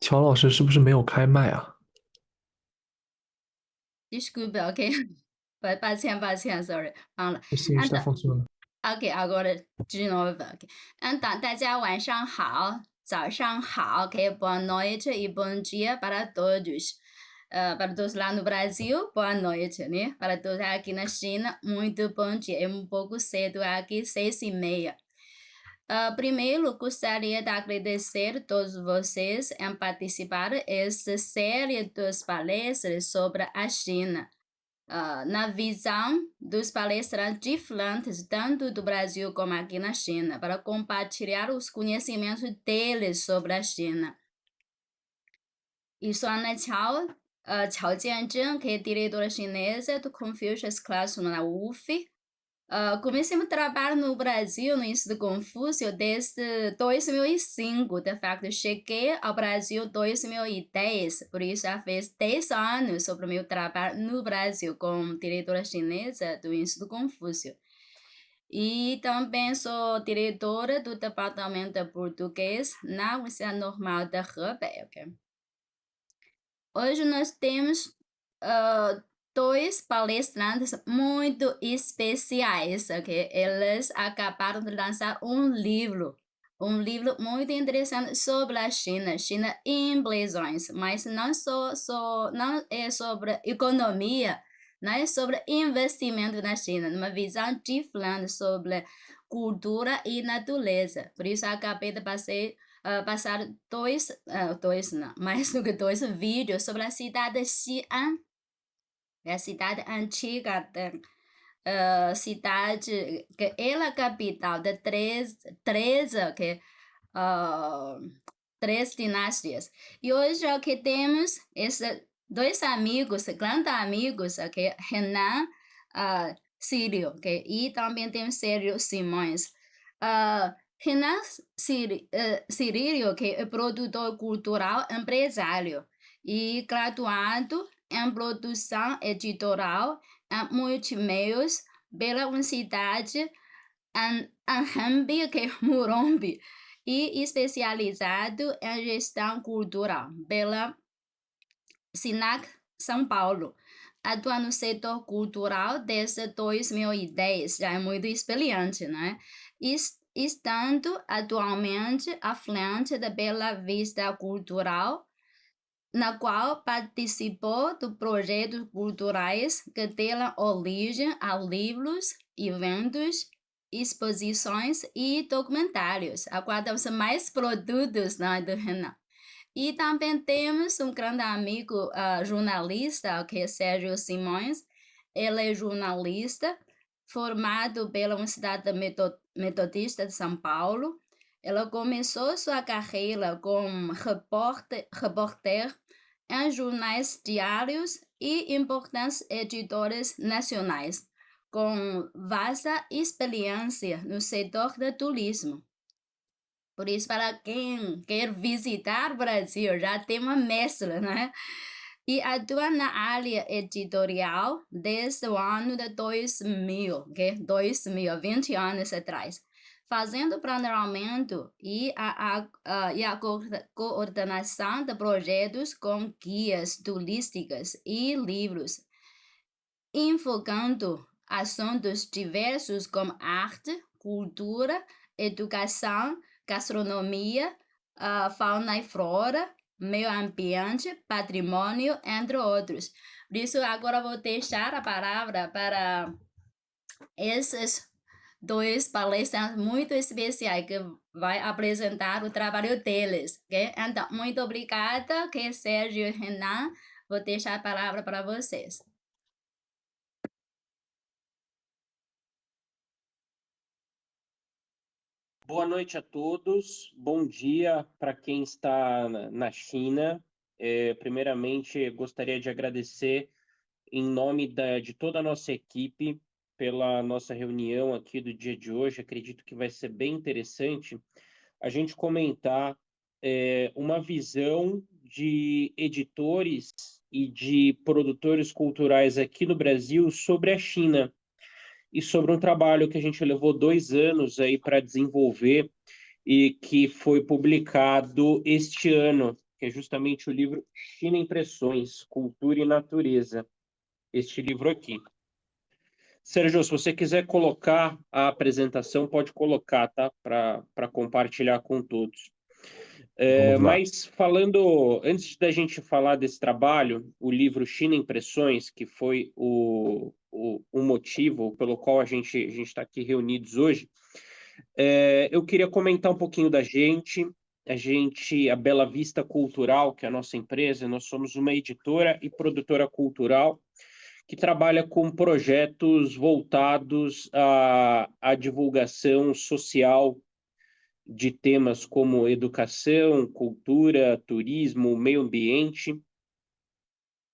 乔老师是不是没有开麦啊？Desculpe, ok?抱歉, sorry. 忘了。不行，嗯，está funcionando. OK, agora de novo. OK. Então, 大家晚上好，早上好, ok? Boa noite e bom dia para todos. Para todos lá no Brasil, boa noite, né? Para todos aqui na China, muito bom dia. É um pouco cedo aqui, 6h30. Primeiro, gostaria de agradecer a todos vocês em participar desta série das palestras sobre a China. Na visão dos palestrantes diferentes, tanto do Brasil como aqui na China, para compartilhar os conhecimentos deles sobre a China. E sou Ana Chao, Chao Jianzhen, que é diretora chinesa do Confucius Classroom na UF. Comecei meu trabalho no Brasil, no Instituto Confúcio, desde 2005. De fato, cheguei ao Brasil em 2010, por isso já fez 10 anos sobre o meu trabalho no Brasil como diretora chinesa do Instituto Confúcio. E também sou diretora do Departamento de Português na Universidade Normal da Hebei. Ok? Hoje nós temos dois palestrantes muito especiais, ok? Eles acabaram de lançar um livro muito interessante sobre a China, China em lesões, mas não é sobre economia, não é sobre investimento na China, uma visão diferente sobre cultura e natureza. Por isso acabei de passar dois não, mais do que dois vídeos sobre a cidade de Xi'an, a cidade antiga da cidade, que é a capital de treze três dinasties. E hoje aqui temos esses dois amigos, grandes amigos, okay? Renan Círio, okay? E também temos Sérgio Simões. Renan Cirílio, que é produtor cultural empresário e graduado em produção editorial em multimeios pela Universidade Anhembi, que é Morumbi, e especializado em gestão cultural pela SINAC São Paulo. Atua no setor cultural desde 2010, já é muito experiente, né? Estando atualmente à frente da Bela Vista Cultural, na qual participou de projetos culturais que deram origem a livros, eventos, exposições e documentários, aguardam-se mais produtos, né, do Renan. E também temos um grande amigo jornalista, que é Sérgio Simões. Ele é jornalista, formado pela Universidade Metodista de São Paulo. Ela começou sua carreira como repórter em jornais diários e importantes editores nacionais, com vasta experiência no setor do turismo. Por isso, para quem quer visitar o Brasil, já tem uma mestra, né? E atua na área editorial desde o ano de 2000, que 2020 anos atrás, fazendo planejamento e a coordenação de projetos com guias turísticas e livros, enfocando assuntos diversos como arte, cultura, educação, gastronomia, fauna e flora, meio ambiente, patrimônio, entre outros. Por isso, agora vou deixar a palavra para esses dois palestrantes muito especiais que vai apresentar o trabalho deles. Okay? Então, muito obrigada, que é Sérgio e Renan. Vou deixar a palavra para vocês. Boa noite a todos, bom dia para quem está na China. Primeiramente, gostaria de agradecer em nome de toda a nossa equipe pela nossa reunião aqui do dia de hoje. Acredito que vai ser bem interessante a gente comentar uma visão de editores e de produtores culturais aqui no Brasil sobre a China e sobre um trabalho que a gente levou 2 anos aí para desenvolver e que foi publicado este ano, que é justamente o livro China Impressões, Cultura e Natureza, este livro aqui. Sérgio, se você quiser colocar a apresentação, pode colocar, tá? Para compartilhar com todos. Vamos lá. Mas falando, antes da gente falar desse trabalho, o livro China Impressões, que foi o motivo pelo qual a gente está aqui reunidos hoje, eu queria comentar um pouquinho da gente. A Bela Vista Cultural, que é a nossa empresa, nós somos uma editora e produtora cultural que trabalha com projetos voltados à divulgação social de temas como educação, cultura, turismo, meio ambiente.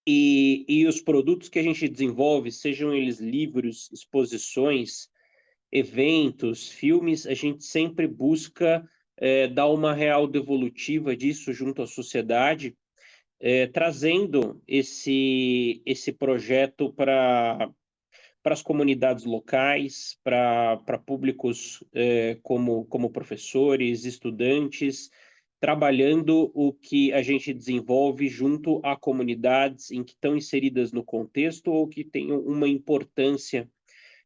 E os produtos que a gente desenvolve, sejam eles livros, exposições, eventos, filmes, a gente sempre busca dar uma real devolutiva disso junto à sociedade, trazendo esse projeto para as comunidades locais, para públicos como professores, estudantes, trabalhando o que a gente desenvolve junto a comunidades em que estão inseridas no contexto ou que tenham uma importância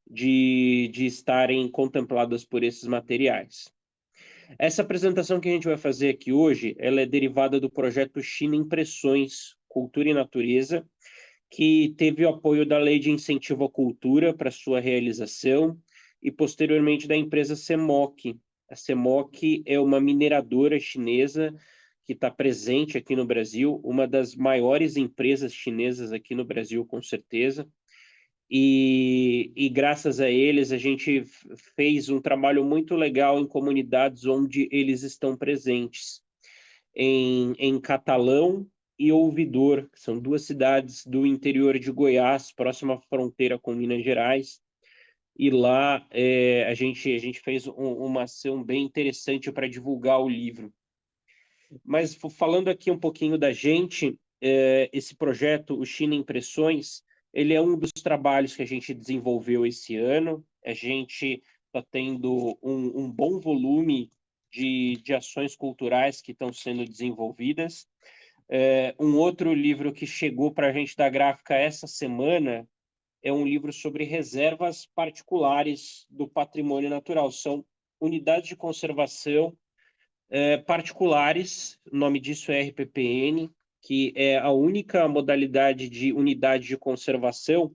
de estarem contempladas por esses materiais. Essa apresentação que a gente vai fazer aqui hoje, ela é derivada do projeto China Impressões, Cultura e Natureza, que teve o apoio da Lei de Incentivo à Cultura para sua realização e, posteriormente, da empresa CMOC. A CMOC é uma mineradora chinesa que está presente aqui no Brasil, uma das maiores empresas chinesas aqui no Brasil, com certeza. E graças a eles, a gente fez um trabalho muito legal em comunidades onde eles estão presentes. Em Catalão e Ouvidor, que são duas cidades do interior de Goiás, próxima à fronteira com Minas Gerais. E lá a gente fez uma ação bem interessante para divulgar o livro. Mas falando aqui um pouquinho da gente, esse projeto, o China Impressões, ele é um dos trabalhos que a gente desenvolveu esse ano. A gente está tendo um bom volume de ações culturais que estão sendo desenvolvidas. Um outro livro que chegou para a gente da gráfica essa semana é um livro sobre reservas particulares do patrimônio natural. São unidades de conservação particulares, o nome disso é RPPN, que é a única modalidade de unidade de conservação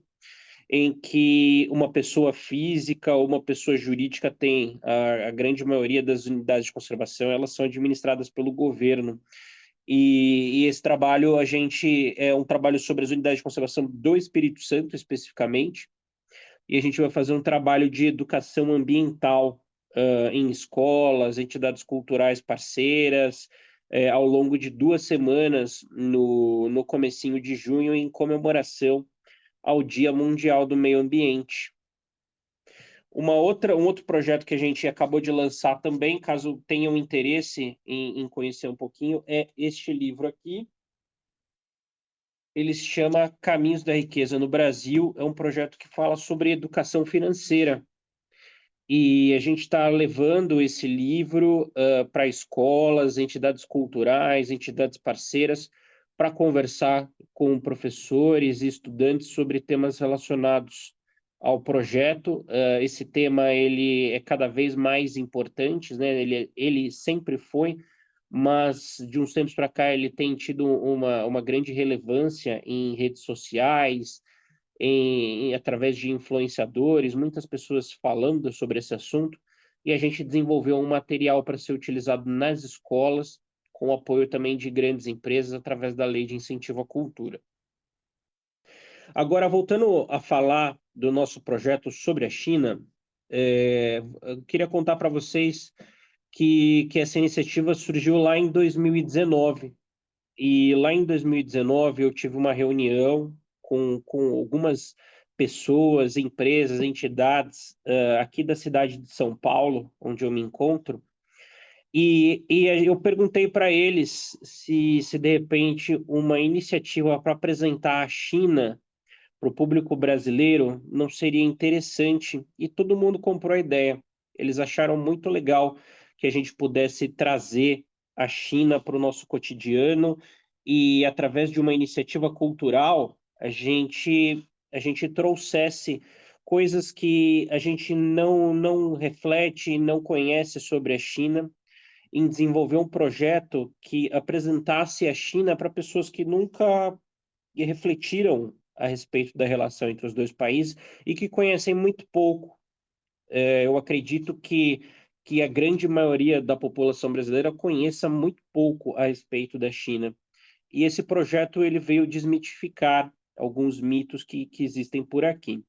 em que uma pessoa física ou uma pessoa jurídica tem. A grande maioria das unidades de conservação, elas são administradas pelo governo. E esse trabalho, é um trabalho sobre as unidades de conservação do Espírito Santo, especificamente, e a gente vai fazer um trabalho de educação ambiental em escolas, entidades culturais parceiras, ao longo de 2 semanas, no comecinho de junho, em comemoração ao Dia Mundial do Meio Ambiente. Um outro projeto que a gente acabou de lançar também, caso tenham interesse em conhecer um pouquinho, é este livro aqui. Ele se chama Caminhos da Riqueza no Brasil. É um projeto que fala sobre educação financeira. E a gente está levando esse livro para escolas, entidades culturais, entidades parceiras, para conversar com professores e estudantes sobre temas relacionados ao projeto. Esse tema ele é cada vez mais importante, né? Ele sempre foi, mas de uns tempos para cá ele tem tido uma grande relevância em redes sociais, através de influenciadores, muitas pessoas falando sobre esse assunto, e a gente desenvolveu um material para ser utilizado nas escolas, com apoio também de grandes empresas, através da Lei de Incentivo à Cultura. Agora, voltando a falar do nosso projeto sobre a China, eu queria contar para vocês que essa iniciativa surgiu lá em 2019. E lá em 2019 eu tive uma reunião com algumas pessoas, empresas, entidades aqui da cidade de São Paulo, onde eu me encontro, e eu perguntei para eles se de repente uma iniciativa para apresentar a China para o público brasileiro não seria interessante, e todo mundo comprou a ideia. Eles acharam muito legal que a gente pudesse trazer a China para o nosso cotidiano e, através de uma iniciativa cultural, a gente trouxesse coisas que a gente não reflete, não conhece sobre a China, em desenvolver um projeto que apresentasse a China para pessoas que nunca refletiram a respeito da relação entre os dois países e que conhecem muito pouco. Eu acredito que a grande maioria da população brasileira conheça muito pouco a respeito da China. E esse projeto ele veio desmitificar alguns mitos que existem por aqui.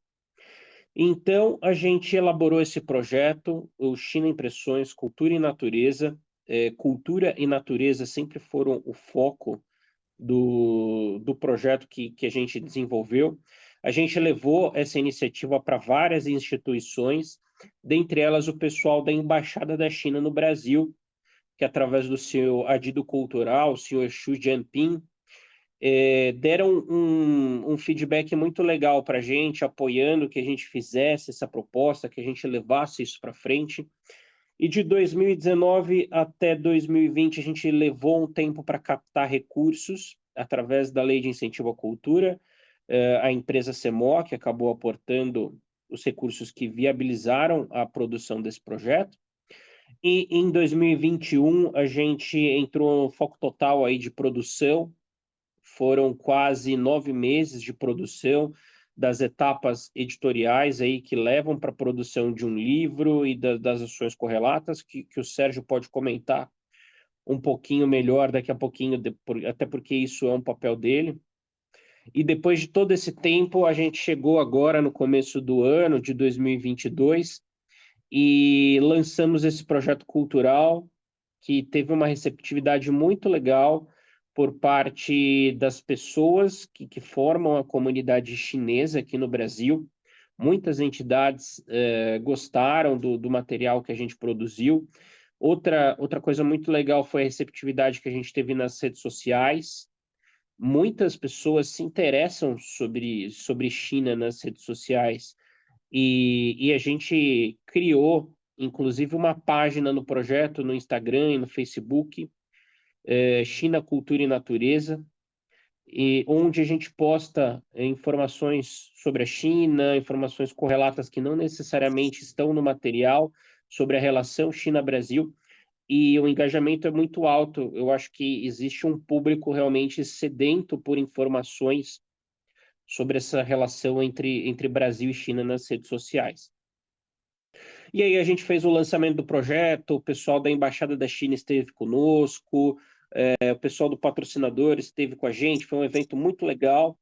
Então, a gente elaborou esse projeto, o China Impressões, Cultura e Natureza. Cultura e natureza sempre foram o foco do projeto que a gente desenvolveu. A gente levou essa iniciativa para várias instituições, dentre elas o pessoal da Embaixada da China no Brasil, que através do seu adido cultural, o senhor Xu Jianping, deram um feedback muito legal para a gente, apoiando que a gente fizesse essa proposta, que a gente levasse isso para frente. E de 2019 até 2020, a gente levou um tempo para captar recursos através da Lei de Incentivo à Cultura. A empresa CEMOC acabou aportando os recursos que viabilizaram a produção desse projeto. E em 2021, a gente entrou no foco total aí de produção. Foram quase 9 meses de produção das etapas editoriais aí que levam para a produção de um livro e das ações correlatas, que o Sérgio pode comentar um pouquinho melhor daqui a pouquinho, até porque isso é um papel dele. E depois de todo esse tempo, a gente chegou agora no começo do ano de 2022 e lançamos esse projeto cultural que teve uma receptividade muito legal por parte das pessoas que formam a comunidade chinesa aqui no Brasil. Muitas entidades gostaram do material que a gente produziu. Outra coisa muito legal foi a receptividade que a gente teve nas redes sociais. Muitas pessoas se interessam sobre China nas redes sociais. E a gente criou, inclusive, uma página no projeto, no Instagram e no Facebook, China, Cultura e Natureza, e onde a gente posta informações sobre a China, informações correlatas que não necessariamente estão no material, sobre a relação China-Brasil, e o engajamento é muito alto. Eu acho que existe um público realmente sedento por informações sobre essa relação entre Brasil e China nas redes sociais. E aí a gente fez o lançamento do projeto, o pessoal da Embaixada da China esteve conosco, o pessoal do patrocinador esteve com a gente, foi um evento muito legal.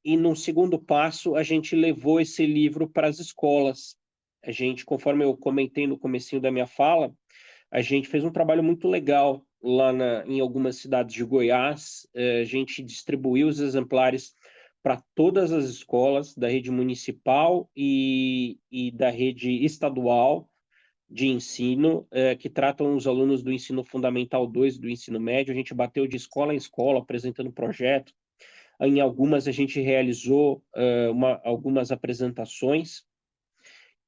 E num segundo passo, a gente levou esse livro para as escolas. A gente, conforme eu comentei no comecinho da minha fala, a gente fez um trabalho muito legal lá em algumas cidades de Goiás. A gente distribuiu os exemplares para todas as escolas da rede municipal e da rede estadual de ensino, que tratam os alunos do ensino fundamental 2 do ensino médio. A gente bateu de escola em escola, apresentando projeto. Em algumas a gente realizou algumas apresentações.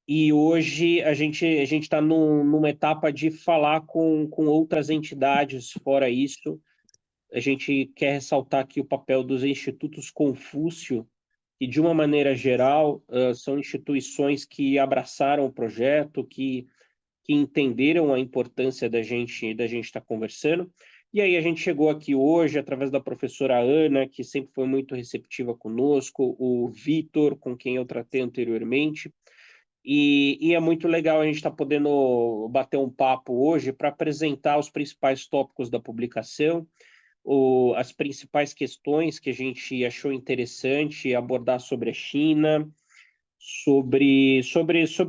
E hoje a gente está numa etapa de falar com outras entidades fora isso. A gente quer ressaltar aqui o papel dos institutos Confúcio, que, de uma maneira geral, são instituições que abraçaram o projeto, que entenderam a importância da gente estar conversando. E aí a gente chegou aqui hoje, através da professora Ana, que sempre foi muito receptiva conosco, o Vitor, com quem eu tratei anteriormente, e é muito legal a gente estar podendo bater um papo hoje para apresentar os principais tópicos da publicação, as principais questões que a gente achou interessante abordar sobre a China, sobre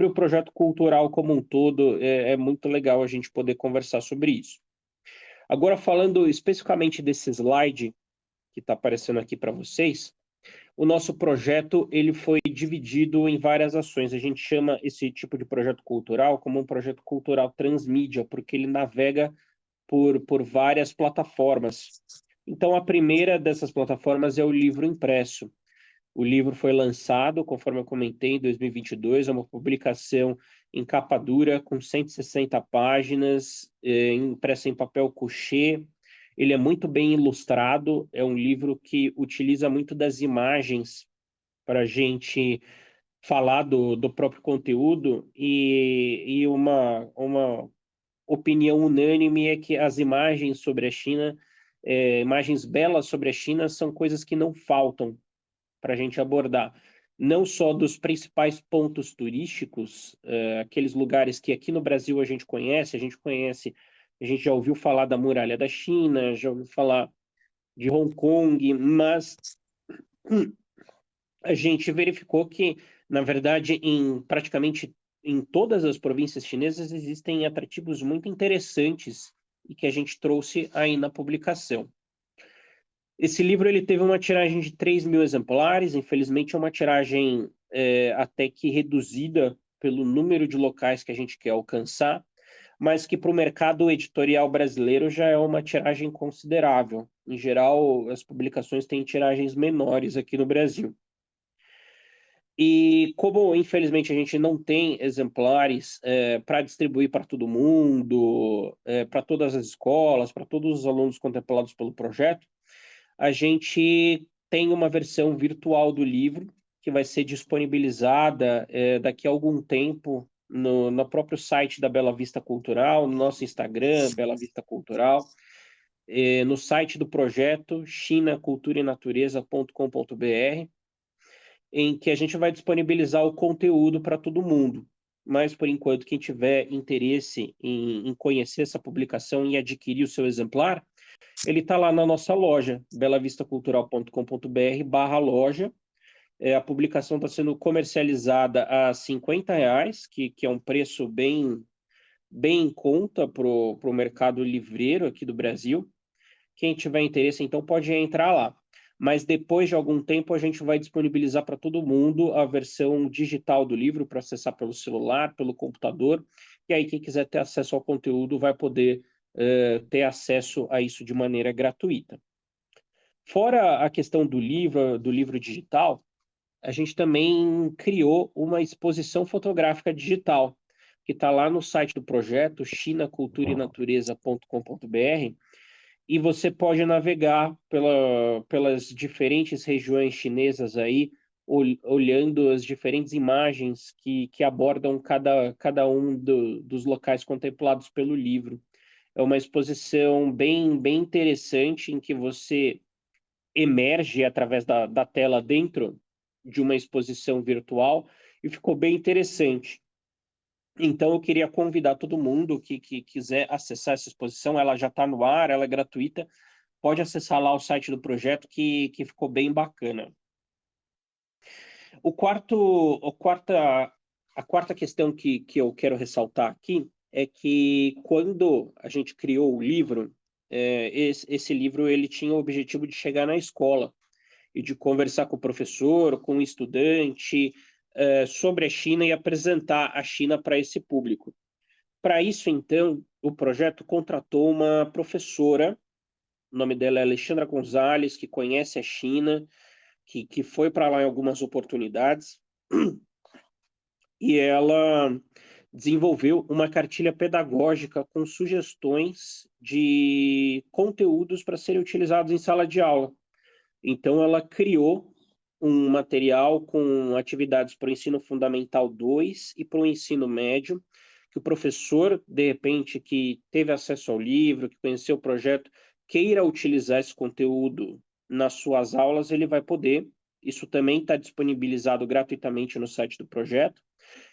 o projeto cultural como um todo. É muito legal a gente poder conversar sobre isso. Agora, falando especificamente desse slide que está aparecendo aqui para vocês, o nosso projeto ele foi dividido em várias ações. A gente chama esse tipo de projeto cultural como um projeto cultural transmídia, porque ele navega por várias plataformas. Então, a primeira dessas plataformas é o livro impresso. O livro foi lançado, conforme eu comentei, em 2022, é uma publicação em capa dura, com 160 páginas, impressa em papel couché. Ele é muito bem ilustrado, é um livro que utiliza muito das imagens para a gente falar do próprio conteúdo, e uma opinião unânime é que as imagens sobre a China, imagens belas sobre a China, são coisas que não faltam para a gente abordar. Não só dos principais pontos turísticos, aqueles lugares que aqui no Brasil a gente já ouviu falar da Muralha da China, já ouviu falar de Hong Kong, mas a gente verificou que, na verdade, praticamente em todas as províncias chinesas existem atrativos muito interessantes e que a gente trouxe aí na publicação. Esse livro ele teve uma tiragem de 3.000 exemplares, infelizmente é uma tiragem até que reduzida pelo número de locais que a gente quer alcançar, mas que para o mercado editorial brasileiro já é uma tiragem considerável. Em geral, as publicações têm tiragens menores aqui no Brasil. E como, infelizmente, a gente não tem exemplares para distribuir para todo mundo, para todas as escolas, para todos os alunos contemplados pelo projeto, a gente tem uma versão virtual do livro que vai ser disponibilizada daqui a algum tempo no próprio site da Bela Vista Cultural, no nosso Instagram, Bela Vista Cultural, no site do projeto chinaculturaenatureza.com.br, em que a gente vai disponibilizar o conteúdo para todo mundo. Mas, por enquanto, quem tiver interesse em conhecer essa publicação e adquirir o seu exemplar, ele está lá na nossa loja, belavistacultural.com.br/loja. A publicação está sendo comercializada a R$50, que é um preço bem em conta para o mercado livreiro aqui do Brasil. Quem tiver interesse, então, pode entrar lá. Mas depois de algum tempo a gente vai disponibilizar para todo mundo a versão digital do livro para acessar pelo celular, pelo computador, e aí quem quiser ter acesso ao conteúdo vai poder ter acesso a isso de maneira gratuita. Fora a questão do livro digital, a gente também criou uma exposição fotográfica digital, que está lá no site do projeto, chinaculturaenatureza.com.br, e você pode navegar pelas diferentes regiões chinesas aí, olhando as diferentes imagens que abordam cada um dos locais contemplados pelo livro. É uma exposição bem interessante, em que você emerge através da tela dentro de uma exposição virtual, e ficou bem interessante. Então, eu queria convidar todo mundo que quiser acessar essa exposição. Ela já está no ar, ela é gratuita. Pode acessar lá o site do projeto, que ficou bem bacana. A quarta questão que eu quero ressaltar aqui é que, quando a gente criou o livro, esse livro ele tinha o objetivo de chegar na escola e de conversar com o professor, com o estudante, sobre a China, e apresentar a China para esse público. Para isso, então, o projeto contratou uma professora, o nome dela é Alexandra Gonzalez, que conhece a China, que foi para lá em algumas oportunidades, e ela desenvolveu uma cartilha pedagógica com sugestões de conteúdos para serem utilizados em sala de aula. Então, ela criou um material com atividades para o ensino fundamental 2 e para o ensino médio, que o professor, de repente, que teve acesso ao livro, que conheceu o projeto, queira utilizar esse conteúdo nas suas aulas, ele vai poder. Isso também está disponibilizado gratuitamente no site do projeto.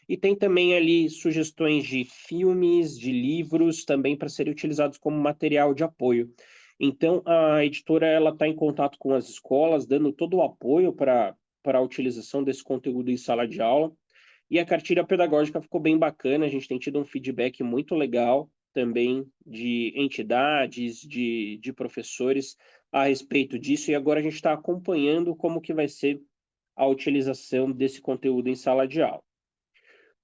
E tem também ali sugestões de filmes, de livros, também para serem utilizados como material de apoio. Então, a editora está em contato com as escolas, dando todo o apoio para a utilização desse conteúdo em sala de aula. E a cartilha pedagógica ficou bem bacana, a gente tem tido um feedback muito legal também de entidades, de professores a respeito disso, e agora a gente está acompanhando como que vai ser a utilização desse conteúdo em sala de aula.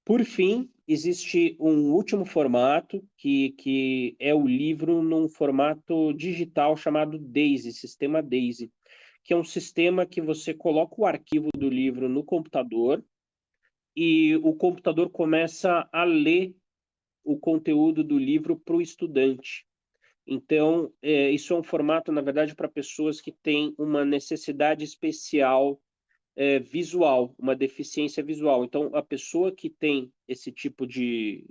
Por fim, existe um último formato, que é o livro num formato digital chamado DAISY, Sistema DAISY, que é um sistema que você coloca o arquivo do livro no computador e o computador começa a ler o conteúdo do livro para o estudante. Então, isso é um formato, na verdade, para pessoas que têm uma necessidade especial visual, uma deficiência visual. Então, a pessoa que tem esse tipo de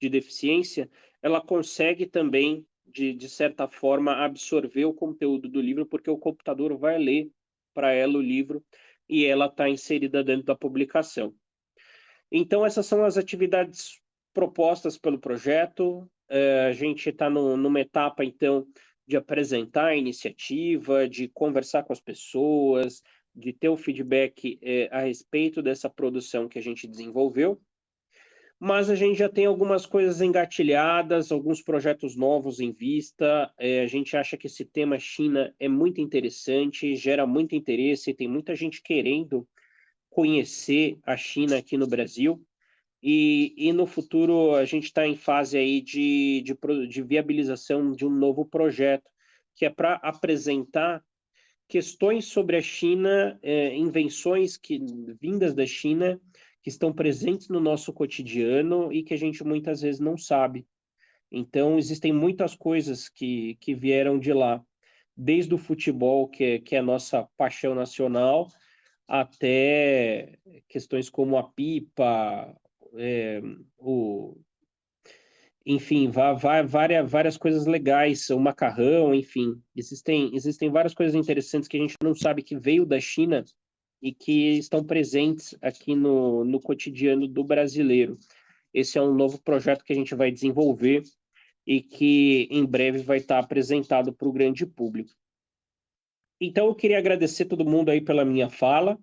deficiência, ela consegue também, de certa forma, absorver o conteúdo do livro, porque o computador vai ler para ela o livro e ela está inserida dentro da publicação. Então, essas são as atividades propostas pelo projeto. A gente está numa etapa, então, de apresentar a iniciativa, de conversar com as pessoas, de ter o feedback a respeito dessa produção que a gente desenvolveu. Mas a gente já tem algumas coisas engatilhadas, alguns projetos novos em vista. A gente acha que esse tema China é muito interessante, gera muito interesse, tem muita gente querendo conhecer a China aqui no Brasil. E no futuro a gente está em fase aí de viabilização de um novo projeto, que é para apresentar questões sobre a China, invenções vindas da China, que estão presentes no nosso cotidiano e que a gente muitas vezes não sabe. Então, existem muitas coisas que vieram de lá, desde o futebol, que é a nossa paixão nacional, até questões como a pipa, o enfim, várias coisas legais, o macarrão, enfim. Existem várias coisas interessantes que a gente não sabe que veio da China e que estão presentes aqui no cotidiano do brasileiro. Esse é um novo projeto que a gente vai desenvolver e que em breve vai estar apresentado para o grande público. Então, eu queria agradecer todo mundo aí pela minha fala.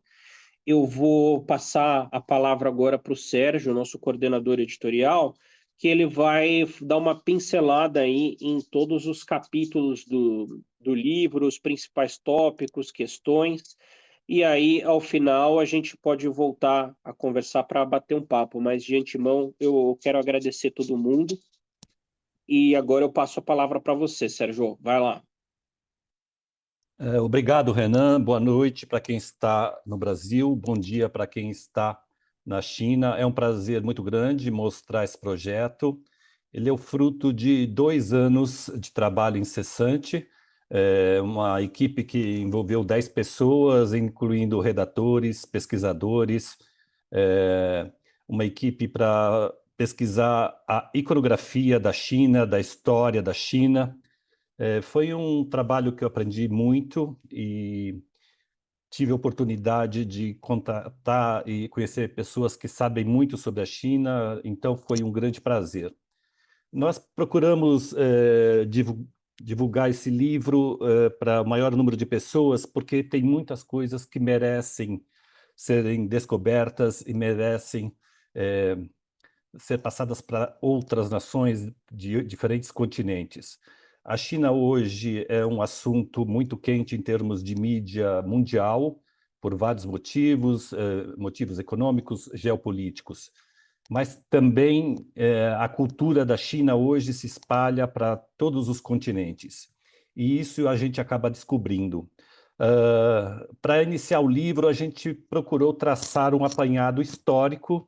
Eu vou passar a palavra agora para o Sérgio, nosso coordenador editorial, que ele vai dar uma pincelada aí em todos os capítulos do livro, os principais tópicos, questões, e aí, ao final, a gente pode voltar a conversar para bater um papo, mas de antemão eu quero agradecer todo mundo, e agora eu passo a palavra para você, Sérgio, vai lá. Obrigado, Renan. Boa noite para quem está no Brasil, bom dia para quem está na China. É um prazer muito grande mostrar esse projeto. Ele é o fruto de 2 anos de trabalho incessante, uma equipe que envolveu 10 pessoas, incluindo redatores, pesquisadores, uma equipe para pesquisar a iconografia da China, da história da China. Foi um trabalho que eu aprendi muito e tive a oportunidade de contatar e conhecer pessoas que sabem muito sobre a China, então foi um grande prazer. Nós procuramos divulgar esse livro para o maior número de pessoas, porque tem muitas coisas que merecem serem descobertas e merecem ser passadas para outras nações de diferentes continentes. A China hoje é um assunto muito quente em termos de mídia mundial, por vários motivos, motivos econômicos, geopolíticos. Mas também a cultura da China hoje se espalha para todos os continentes. E isso a gente acaba descobrindo. Para iniciar o livro, a gente procurou traçar um apanhado histórico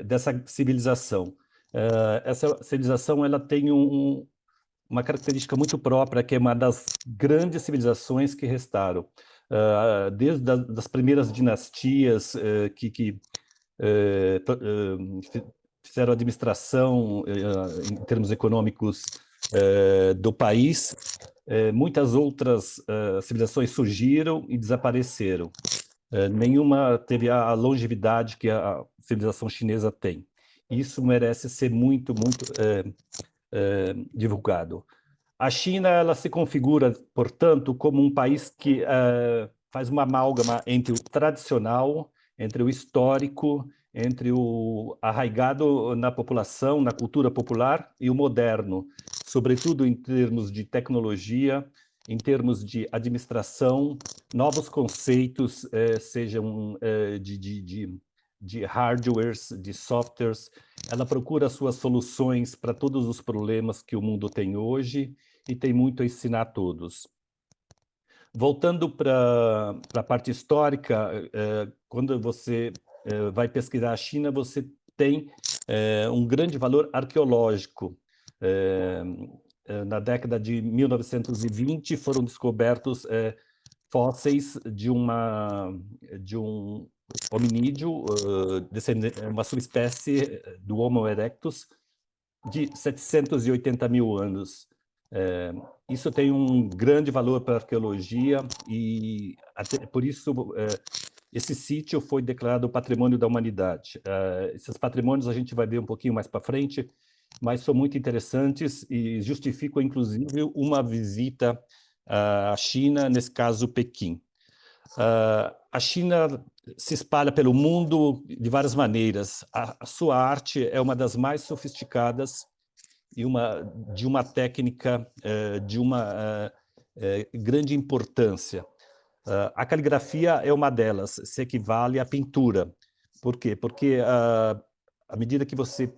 dessa civilização. Essa civilização ela tem uma característica muito própria, que é uma das grandes civilizações que restaram. Desde das primeiras dinastias que fizeram a administração em termos econômicos do país, muitas outras civilizações surgiram e desapareceram. Nenhuma teve a longevidade que a civilização chinesa tem. Isso merece ser muito divulgado. A China ela se configura, portanto, como um país que faz uma amálgama entre o tradicional, entre o histórico, entre o arraigado na população, na cultura popular, e o moderno, sobretudo em termos de tecnologia, em termos de administração, novos conceitos, sejam de hardwares, de softwares. Ela procura suas soluções para todos os problemas que o mundo tem hoje e tem muito a ensinar a todos. Voltando para a parte histórica, quando você vai pesquisar a China, você tem um grande valor arqueológico. Na década de 1920 foram descobertos fósseis de um hominídeo, uma subespécie do Homo erectus, de 780 mil anos. Isso tem um grande valor para a arqueologia e até por isso esse sítio foi declarado Patrimônio da Humanidade. Esses patrimônios a gente vai ver um pouquinho mais para frente, mas são muito interessantes e justificam, inclusive, uma visita à China, nesse caso, Pequim. A China se espalha pelo mundo de várias maneiras. A sua arte é uma das mais sofisticadas e de uma técnica de uma grande importância. A caligrafia é uma delas, se equivale à pintura. Por quê? Porque à medida que você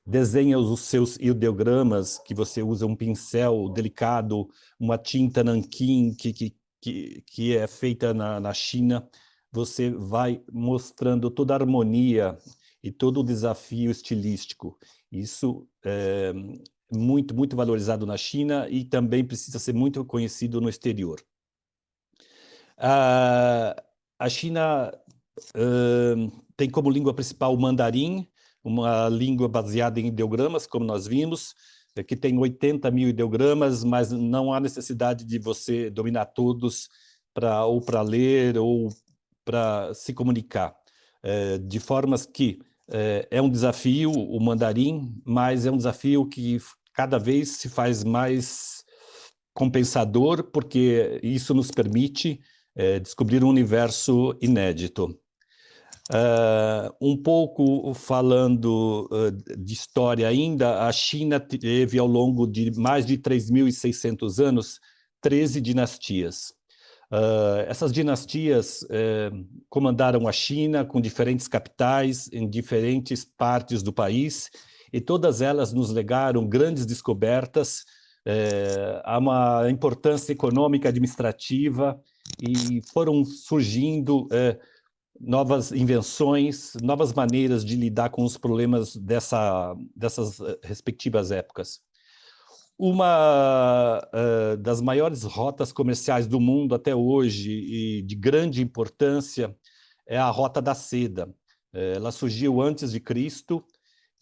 desenha os seus ideogramas, que você usa um pincel delicado, uma tinta nanquim que é feita na China, você vai mostrando toda a harmonia e todo o desafio estilístico. Isso é muito, muito valorizado na China e também precisa ser muito conhecido no exterior. A China tem como língua principal o mandarim, uma língua baseada em ideogramas, como nós vimos, que tem 80 mil ideogramas, mas não há necessidade de você dominar todos ou para ler ou para se comunicar. De formas que é um desafio o mandarim, mas é um desafio que cada vez se faz mais compensador, porque isso nos permite descobrir um universo inédito. Um pouco falando de história ainda, a China teve ao longo de mais de 3.600 anos 13 dinastias. Essas dinastias comandaram a China com diferentes capitais em diferentes partes do país e todas elas nos legaram grandes descobertas, há uma importância econômica administrativa e foram surgindo novas invenções, novas maneiras de lidar com os problemas dessas respectivas épocas. Uma das maiores rotas comerciais do mundo até hoje e de grande importância é a Rota da Seda. Ela surgiu antes de Cristo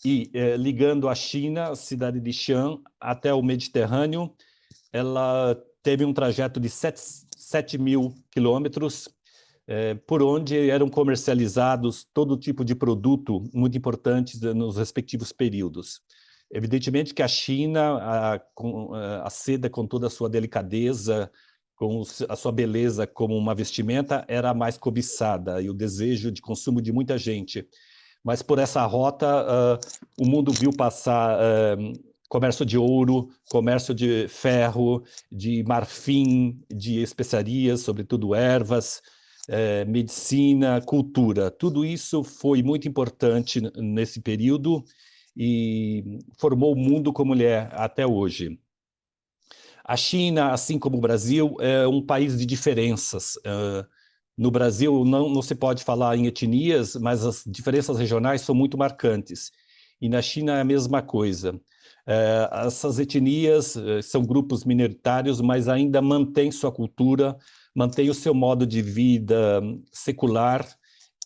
e, ligando a China, a cidade de Xi'an, até o Mediterrâneo, ela teve um trajeto de 7.000 quilômetros, por onde eram comercializados todo tipo de produto muito importante nos respectivos períodos. Evidentemente que a China, a seda com toda a sua delicadeza, com a sua beleza como uma vestimenta, era a mais cobiçada e o desejo de consumo de muita gente. Mas por essa rota, o mundo viu passar comércio de ouro, comércio de ferro, de marfim, de especiarias, sobretudo ervas, medicina, cultura. Tudo isso foi muito importante nesse período e formou o mundo como ele é até hoje. A China, assim como o Brasil, é um país de diferenças. No Brasil não se pode falar em etnias, mas as diferenças regionais são muito marcantes. E na China é a mesma coisa. Essas etnias são grupos minoritários, mas ainda mantêm sua cultura, mantêm o seu modo de vida secular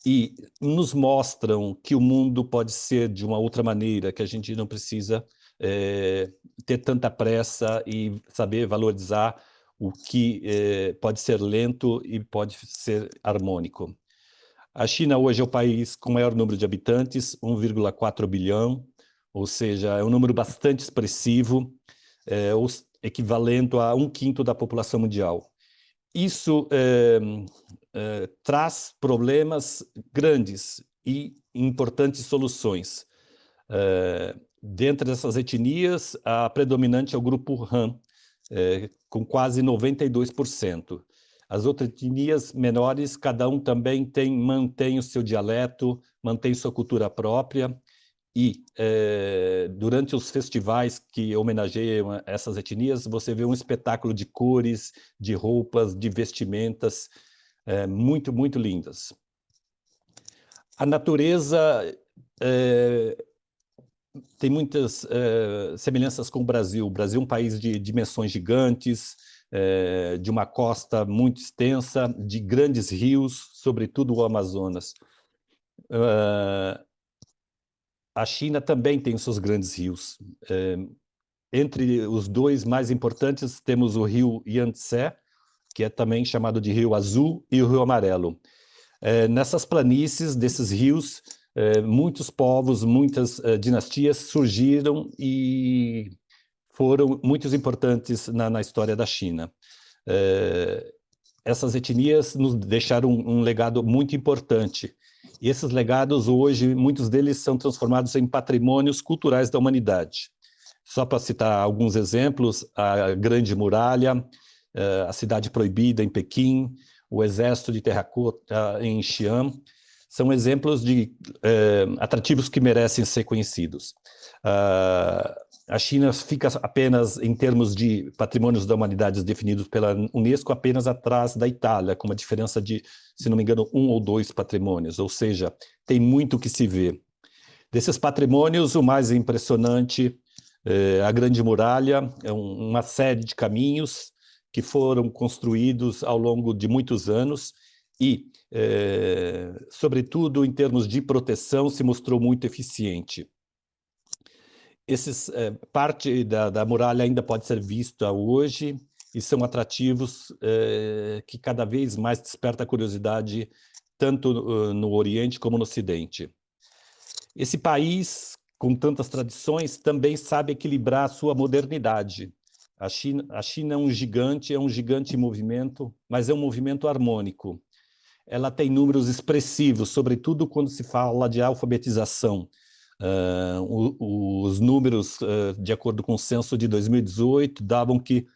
e nos mostram que o mundo pode ser de uma outra maneira, que a gente não precisa ter tanta pressa e saber valorizar o que pode ser lento e pode ser harmônico. A China hoje é o país com o maior número de habitantes, 1,4 bilhão, ou seja, é um número bastante expressivo, equivalente a 1/5 da população mundial. Isso traz problemas grandes e importantes soluções. Dentre dessas etnias, a predominante é o grupo Han, com quase 92%. As outras etnias menores, cada um também mantém o seu dialeto, mantém sua cultura própria, E durante os festivais que homenageiam essas etnias, você vê um espetáculo de cores, de roupas, de vestimentas, muito, muito lindas. A natureza tem muitas semelhanças com o Brasil. O Brasil é um país de dimensões gigantes, de uma costa muito extensa, de grandes rios, sobretudo o Amazonas. A China também tem os seus grandes rios. Entre os dois mais importantes, temos o rio Yangtze, que é também chamado de Rio Azul, e o Rio Amarelo. Nessas planícies desses rios, muitos povos, muitas dinastias surgiram e foram muito importantes na história da China. Essas etnias nos deixaram um legado muito importante. E esses legados, hoje, muitos deles são transformados em patrimônios culturais da humanidade. Só para citar alguns exemplos, a Grande Muralha, a Cidade Proibida em Pequim, o Exército de Terracota em Xi'an, são exemplos de atrativos que merecem ser conhecidos. A China fica apenas, em termos de patrimônios da humanidade definidos pela Unesco, apenas atrás da Itália, com uma diferença de, se não me engano, 1 ou 2 patrimônios, ou seja, tem muito que se ver. Desses patrimônios, o mais impressionante é a Grande Muralha, é uma série de caminhos que foram construídos ao longo de muitos anos e, sobretudo, em termos de proteção, se mostrou muito eficiente. Parte da muralha ainda pode ser vista hoje e são atrativos que cada vez mais desperta a curiosidade tanto no Oriente como no Ocidente. Esse país, com tantas tradições, também sabe equilibrar a sua modernidade. A China é um gigante em movimento, mas é um movimento harmônico. Ela tem números expressivos, sobretudo quando se fala de alfabetização. Os números, de acordo com o censo de 2018, davam que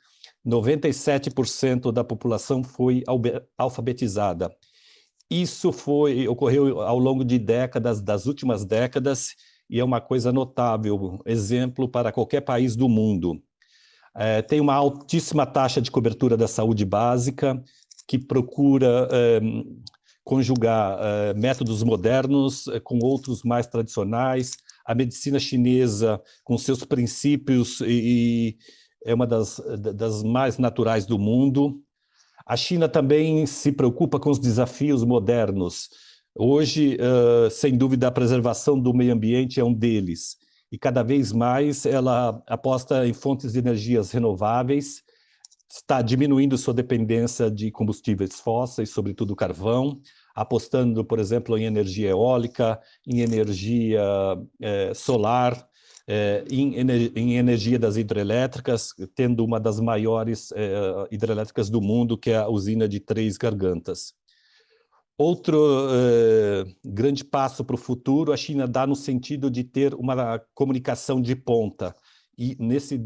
97% da população foi alfabetizada. Isso ocorreu ao longo de décadas, das últimas décadas, e é uma coisa notável, exemplo para qualquer país do mundo. Tem uma altíssima taxa de cobertura da saúde básica, que procura conjugar métodos modernos com outros mais tradicionais. A medicina chinesa, com seus princípios, é uma das mais naturais do mundo. A China também se preocupa com os desafios modernos. Hoje, sem dúvida, a preservação do meio ambiente é um deles. E cada vez mais ela aposta em fontes de energias renováveis, está diminuindo sua dependência de combustíveis fósseis, sobretudo carvão, apostando, por exemplo, em energia eólica, em energia solar, em energia das hidrelétricas, tendo uma das maiores hidrelétricas do mundo, que é a usina de Três Gargantas. Outro grande passo para o futuro, a China dá no sentido de ter uma comunicação de ponta. E nesse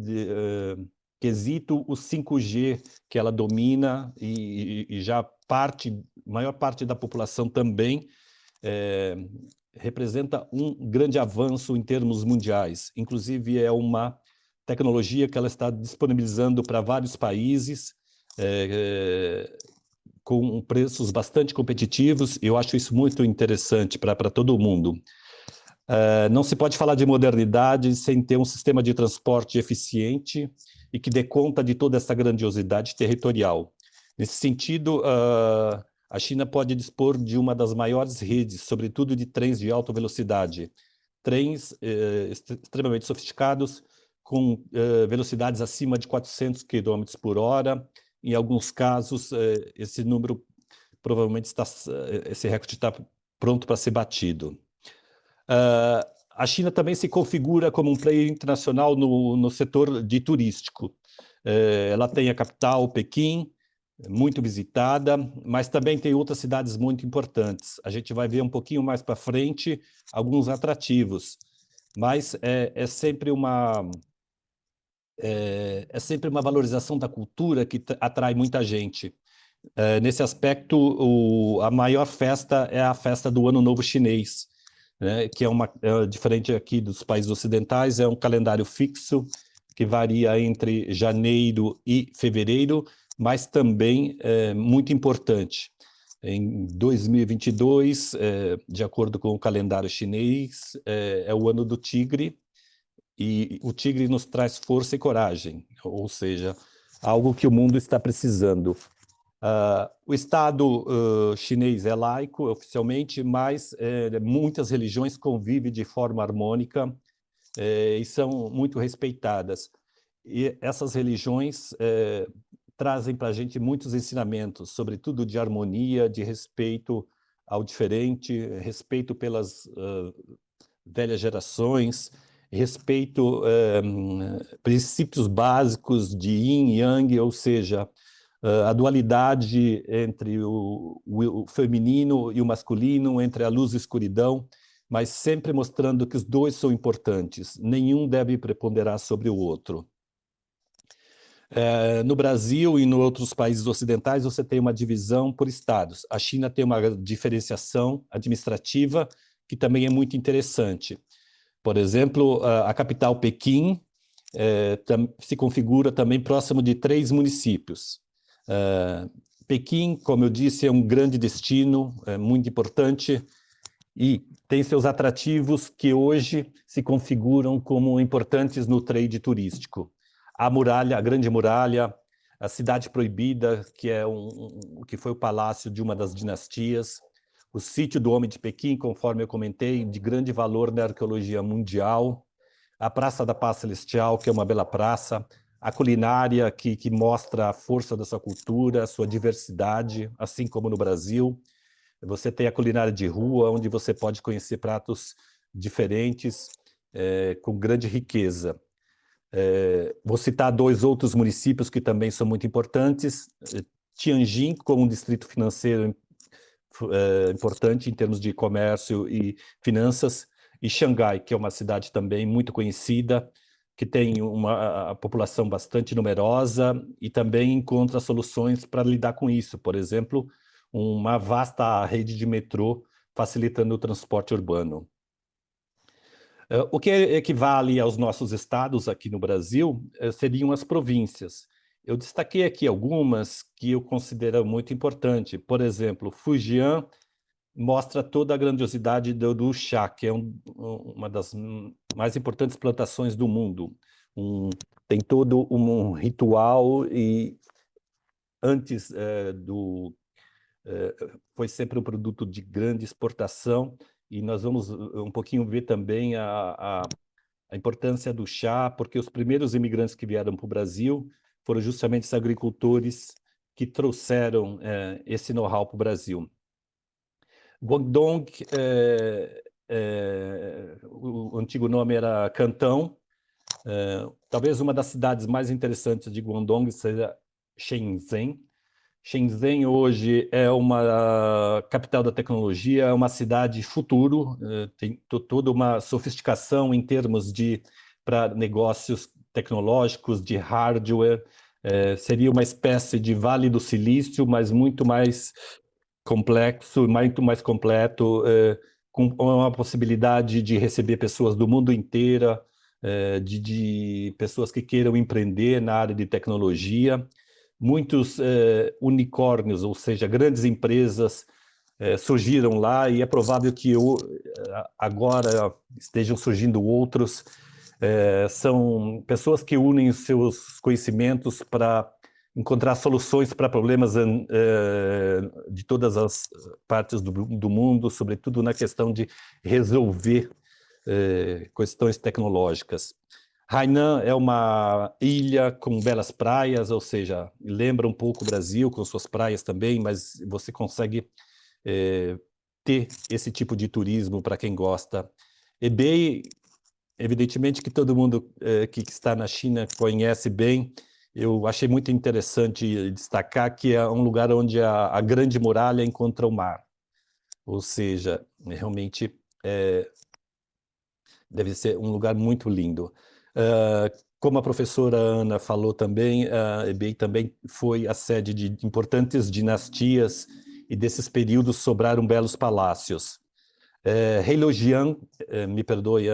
quesito, o 5G, que ela domina, e já maior parte da população também, representa um grande avanço em termos mundiais. Inclusive, é uma tecnologia que ela está disponibilizando para vários países, com preços bastante competitivos. Eu acho isso muito interessante para todo mundo. Não se pode falar de modernidade sem ter um sistema de transporte eficiente e que dê conta de toda essa grandiosidade territorial. Nesse sentido, a China pode dispor de uma das maiores redes, sobretudo de trens de alta velocidade. Trens extremamente sofisticados, com velocidades acima de 400 km por hora. Em alguns casos, esse número provavelmente esse recorde está pronto para ser batido. A China também se configura como um player internacional no setor turístico. Ela tem a capital, Pequim, muito visitada, mas também tem outras cidades muito importantes. A gente vai ver um pouquinho mais para frente alguns atrativos, mas é sempre uma valorização da cultura que atrai muita gente. Nesse aspecto, a maior festa é a festa do Ano Novo Chinês, né, que é diferente aqui dos países ocidentais, é um calendário fixo que varia entre janeiro e fevereiro, mas também é muito importante. Em 2022, de acordo com o calendário chinês, é o ano do tigre, e o tigre nos traz força e coragem, ou seja, algo que o mundo está precisando. O Estado chinês é laico oficialmente, mas muitas religiões convivem de forma harmônica e são muito respeitadas. E essas religiões trazem para a gente muitos ensinamentos, sobretudo de harmonia, de respeito ao diferente, respeito pelas velhas gerações, respeito princípios básicos de yin e yang, ou seja, a dualidade entre o feminino e o masculino, entre a luz e a escuridão, mas sempre mostrando que os dois são importantes, nenhum deve preponderar sobre o outro. No Brasil e em outros países ocidentais, você tem uma divisão por estados. A China tem uma diferenciação administrativa que também é muito interessante. Por exemplo, a capital Pequim se configura também próximo de 3 municípios. Pequim, como eu disse, é um grande destino, é muito importante, e tem seus atrativos que hoje se configuram como importantes no trade turístico. A muralha, a Grande Muralha, a Cidade Proibida, que foi o palácio de uma das dinastias, o Sítio do Homem de Pequim, conforme eu comentei, de grande valor na arqueologia mundial, a Praça da Paz Celestial, que é uma bela praça, a culinária que mostra a força da sua cultura, a sua diversidade, assim como no Brasil. Você tem a culinária de rua, onde você pode conhecer pratos diferentes, com grande riqueza. Vou citar 2 outros municípios que também são muito importantes. Tianjin, como um distrito financeiro importante em termos de comércio e finanças, e Xangai, que é uma cidade também muito conhecida, que tem a população bastante numerosa e também encontra soluções para lidar com isso. Por exemplo, uma vasta rede de metrô facilitando o transporte urbano. O que equivale aos nossos estados aqui no Brasil seriam as províncias. Eu destaquei aqui algumas que eu considero muito importantes. Por exemplo, Fujian mostra toda a grandiosidade do chá, que é uma das mais importantes plantações do mundo. Tem todo um ritual e antes foi sempre um produto de grande exportação, e nós vamos um pouquinho ver também a importância do chá, porque os primeiros imigrantes que vieram para o Brasil foram justamente os agricultores que trouxeram esse know-how para o Brasil. Guangdong, o antigo nome era Cantão. Talvez uma das cidades mais interessantes de Guangdong seja Shenzhen. Shenzhen hoje é uma capital da tecnologia, é uma cidade futuro, tem toda uma sofisticação em termos para negócios tecnológicos, de hardware, seria uma espécie de Vale do Silício, mas muito mais complexo, muito mais completo, com uma possibilidade de receber pessoas do mundo inteiro, de pessoas que queiram empreender na área de tecnologia. Muitos unicórnios, ou seja, grandes empresas surgiram lá, e é provável que agora estejam surgindo outros. São pessoas que unem os seus conhecimentos para encontrar soluções para problemas de todas as partes do mundo, sobretudo na questão de resolver questões tecnológicas. Hainan é uma ilha com belas praias, ou seja, lembra um pouco o Brasil, com suas praias também, mas você consegue ter esse tipo de turismo para quem gosta. Hebei, evidentemente que todo mundo que está na China conhece bem. Eu achei muito interessante destacar que é um lugar onde a Grande Muralha encontra o mar. Ou seja, realmente deve ser um lugar muito lindo. Como a professora Ana falou também, Hebei também foi a sede de importantes dinastias, e desses períodos sobraram belos palácios. Heilojian, me perdoe,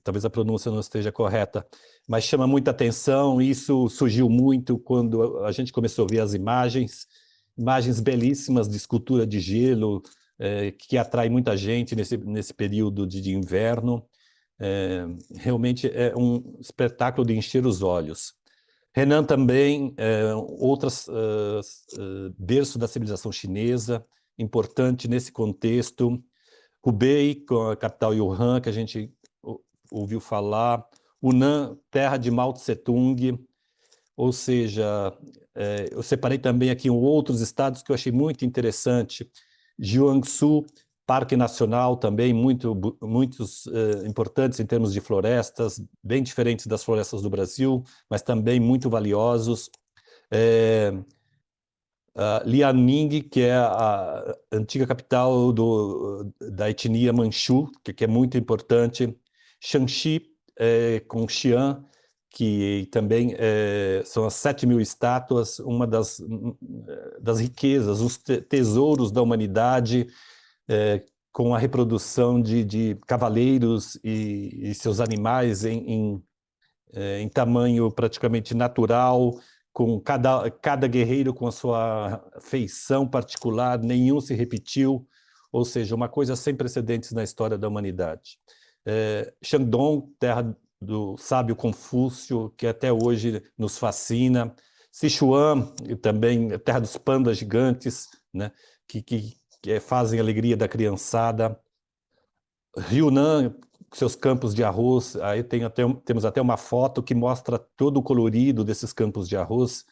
talvez a pronúncia não esteja correta, mas chama muita atenção. Isso surgiu muito quando a gente começou a ver as imagens belíssimas de escultura de gelo, que atrai muita gente nesse período de inverno. Realmente é um espetáculo de encher os olhos. Henan também, berço da civilização chinesa, importante nesse contexto. Hubei, com a capital Wuhan, que a gente ouviu falar. Hunan, terra de Mao Tse-tung. Ou seja, eu separei também aqui outros estados que eu achei muito interessante. Jiangsu, Parque Nacional também, muitos importantes em termos de florestas, bem diferentes das florestas do Brasil, mas também muito valiosos. Liaoning, que é a antiga capital da etnia Manchu, que é muito importante. Shanxi, com Xi'an, que também são as 7.000 estátuas, uma das riquezas, os tesouros da humanidade, com a reprodução de cavaleiros e seus animais em tamanho praticamente natural, com cada guerreiro com a sua feição particular, nenhum se repetiu, ou seja, uma coisa sem precedentes na história da humanidade. Shandong, terra do sábio Confúcio, que até hoje nos fascina. Sichuan, também terra dos pandas gigantes, né, que fazem a alegria da criançada. Yunnan, seus campos de arroz, aí temos até uma foto que mostra todo o colorido desses campos de arroz.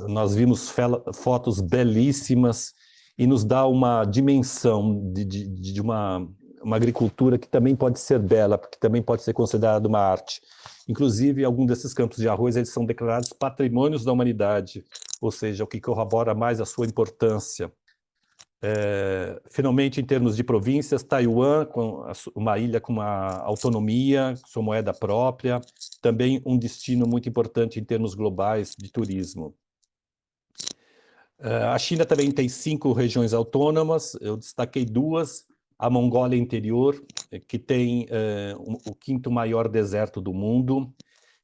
Nós vimos fotos belíssimas e nos dá uma dimensão de uma agricultura que também pode ser bela, porque também pode ser considerada uma arte. Inclusive, alguns desses campos de arroz eles são declarados patrimônios da humanidade, ou seja, o que corrobora mais a sua importância. Finalmente, em termos de províncias, Taiwan, uma ilha com uma autonomia, sua moeda própria, também um destino muito importante em termos globais de turismo. A China também tem 5 regiões autônomas, eu destaquei 2, a Mongólia Interior, que tem o 5º maior deserto do mundo,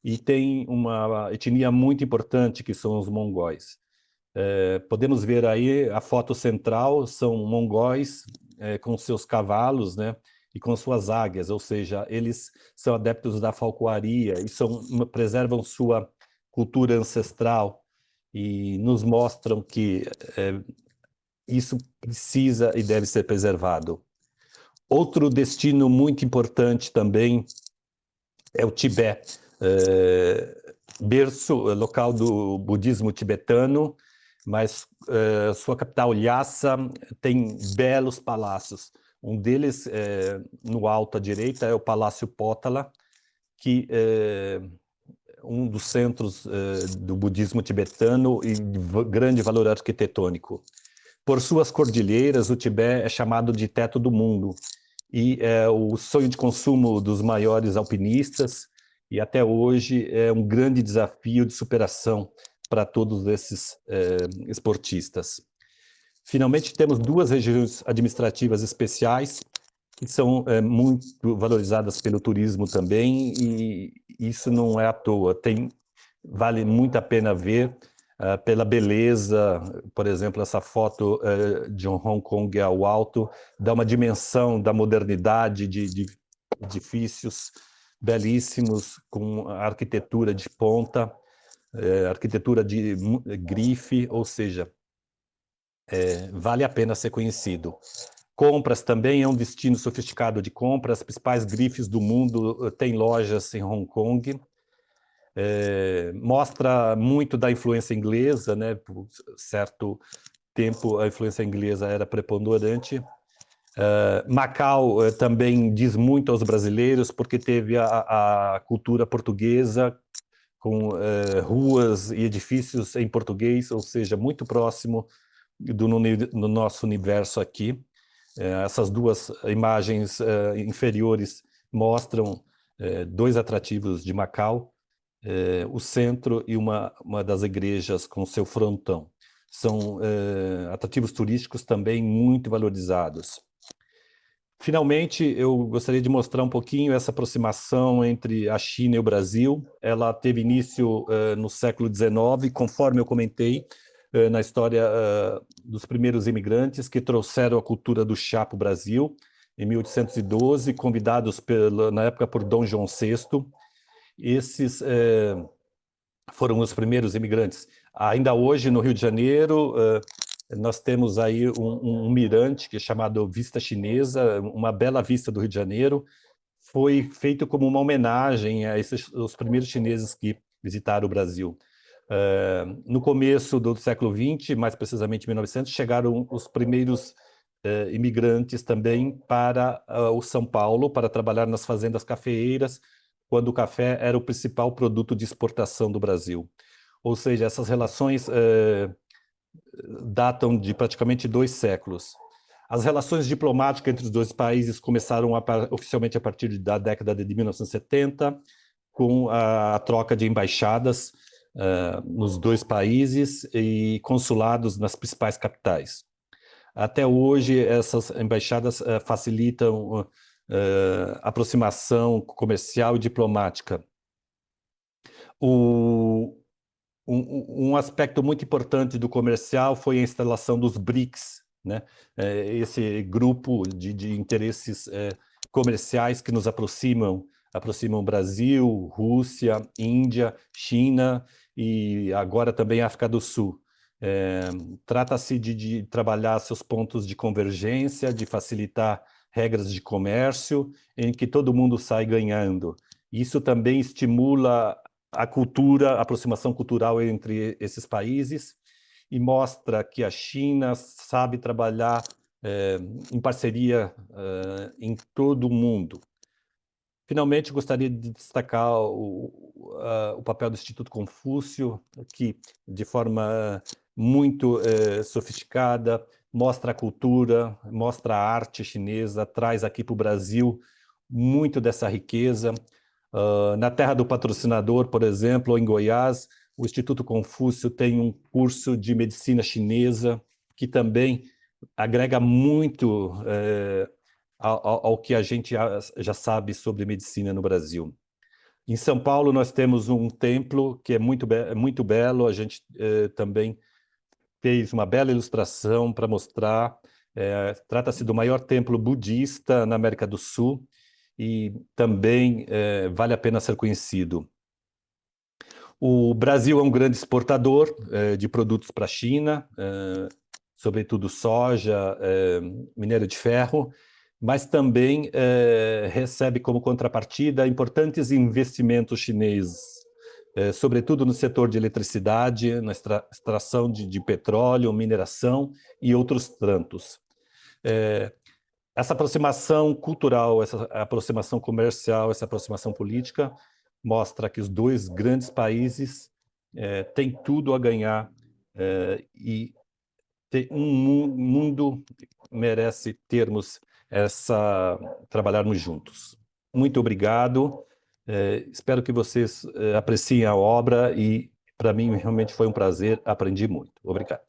e tem uma etnia muito importante, que são os mongóis. Podemos ver aí a foto central, são mongóis com seus cavalos, né, e com suas águias, ou seja, eles são adeptos da falcoaria e preservam sua cultura ancestral e nos mostram que isso precisa e deve ser preservado. Outro destino muito importante também é o Tibete, berço local do budismo tibetano, mas sua capital, Lhasa, tem belos palácios. Um deles, no alto à direita, é o Palácio Potala, que é um dos centros do budismo tibetano e de grande valor arquitetônico. Por suas cordilheiras, o Tibete é chamado de teto do mundo e é o sonho de consumo dos maiores alpinistas e até hoje é um grande desafio de superação para todos esses esportistas. Finalmente, temos 2 regiões administrativas especiais, que são muito valorizadas pelo turismo também, e isso não é à toa. Vale muito a pena ver pela beleza, por exemplo, essa foto de Hong Kong ao alto, dá uma dimensão da modernidade de edifícios belíssimos, com arquitetura de ponta, arquitetura de grife, ou seja, vale a pena ser conhecido. Compras também é um destino sofisticado de compras, as principais grifes do mundo têm lojas em Hong Kong, mostra muito da influência inglesa, né? Por certo tempo a influência inglesa era preponderante. Macau também diz muito aos brasileiros, porque teve a cultura portuguesa, com ruas e edifícios em português, ou seja, muito próximo no nosso universo aqui. Essas 2 imagens inferiores mostram 2 atrativos de Macau, o centro e uma das igrejas com seu frontão. São atrativos turísticos também muito valorizados. Finalmente, eu gostaria de mostrar um pouquinho essa aproximação entre a China e o Brasil. Ela teve início no século XIX, conforme eu comentei, na história dos primeiros imigrantes que trouxeram a cultura do chá para o Brasil, em 1812, convidados na época por Dom João VI. Esses foram os primeiros imigrantes. Ainda hoje, no Rio de Janeiro, nós temos aí um mirante que é chamado Vista Chinesa, uma bela vista do Rio de Janeiro. Foi feito como uma homenagem a os primeiros chineses que visitaram o Brasil. No começo do século XX, mais precisamente em 1900, chegaram os primeiros imigrantes também para o São Paulo, para trabalhar nas fazendas cafeeiras, quando o café era o principal produto de exportação do Brasil. Ou seja, essas relações datam de praticamente 2 séculos. As relações diplomáticas entre os dois países começaram oficialmente a partir da década de 1970, com a troca de embaixadas nos dois países e consulados nas principais capitais. Até hoje, essas embaixadas facilitam aproximação comercial e diplomática. Um aspecto muito importante do comercial foi a instalação dos BRICS, né? Esse grupo de interesses comerciais que nos aproximam Brasil, Rússia, Índia, China e agora também África do Sul. Trata-se de trabalhar seus pontos de convergência, de facilitar regras de comércio em que todo mundo sai ganhando. Isso também estimula a cultura, a aproximação cultural entre esses países e mostra que a China sabe trabalhar em parceria em todo o mundo. Finalmente, gostaria de destacar o papel do Instituto Confúcio, que, de forma muito sofisticada, mostra a cultura, mostra a arte chinesa, traz aqui para o Brasil muito dessa riqueza. Na terra do patrocinador, por exemplo, em Goiás, o Instituto Confúcio tem um curso de medicina chinesa que também agrega muito ao que a gente já sabe sobre medicina no Brasil. Em São Paulo, nós temos um templo que é muito belo, a gente também fez uma bela ilustração para mostrar. Trata-se do maior templo budista na América do Sul e também vale a pena ser conhecido. O Brasil é um grande exportador de produtos para a China, sobretudo soja, minério de ferro, mas também recebe como contrapartida importantes investimentos chineses, sobretudo no setor de eletricidade, na extração de petróleo, mineração e outros tantos. Essa aproximação cultural, essa aproximação comercial, essa aproximação política mostra que os dois grandes países têm tudo a ganhar e um mundo merece termos trabalharmos juntos. Muito obrigado. Espero que vocês apreciem a obra e para mim realmente foi um prazer, aprendi muito. Obrigado.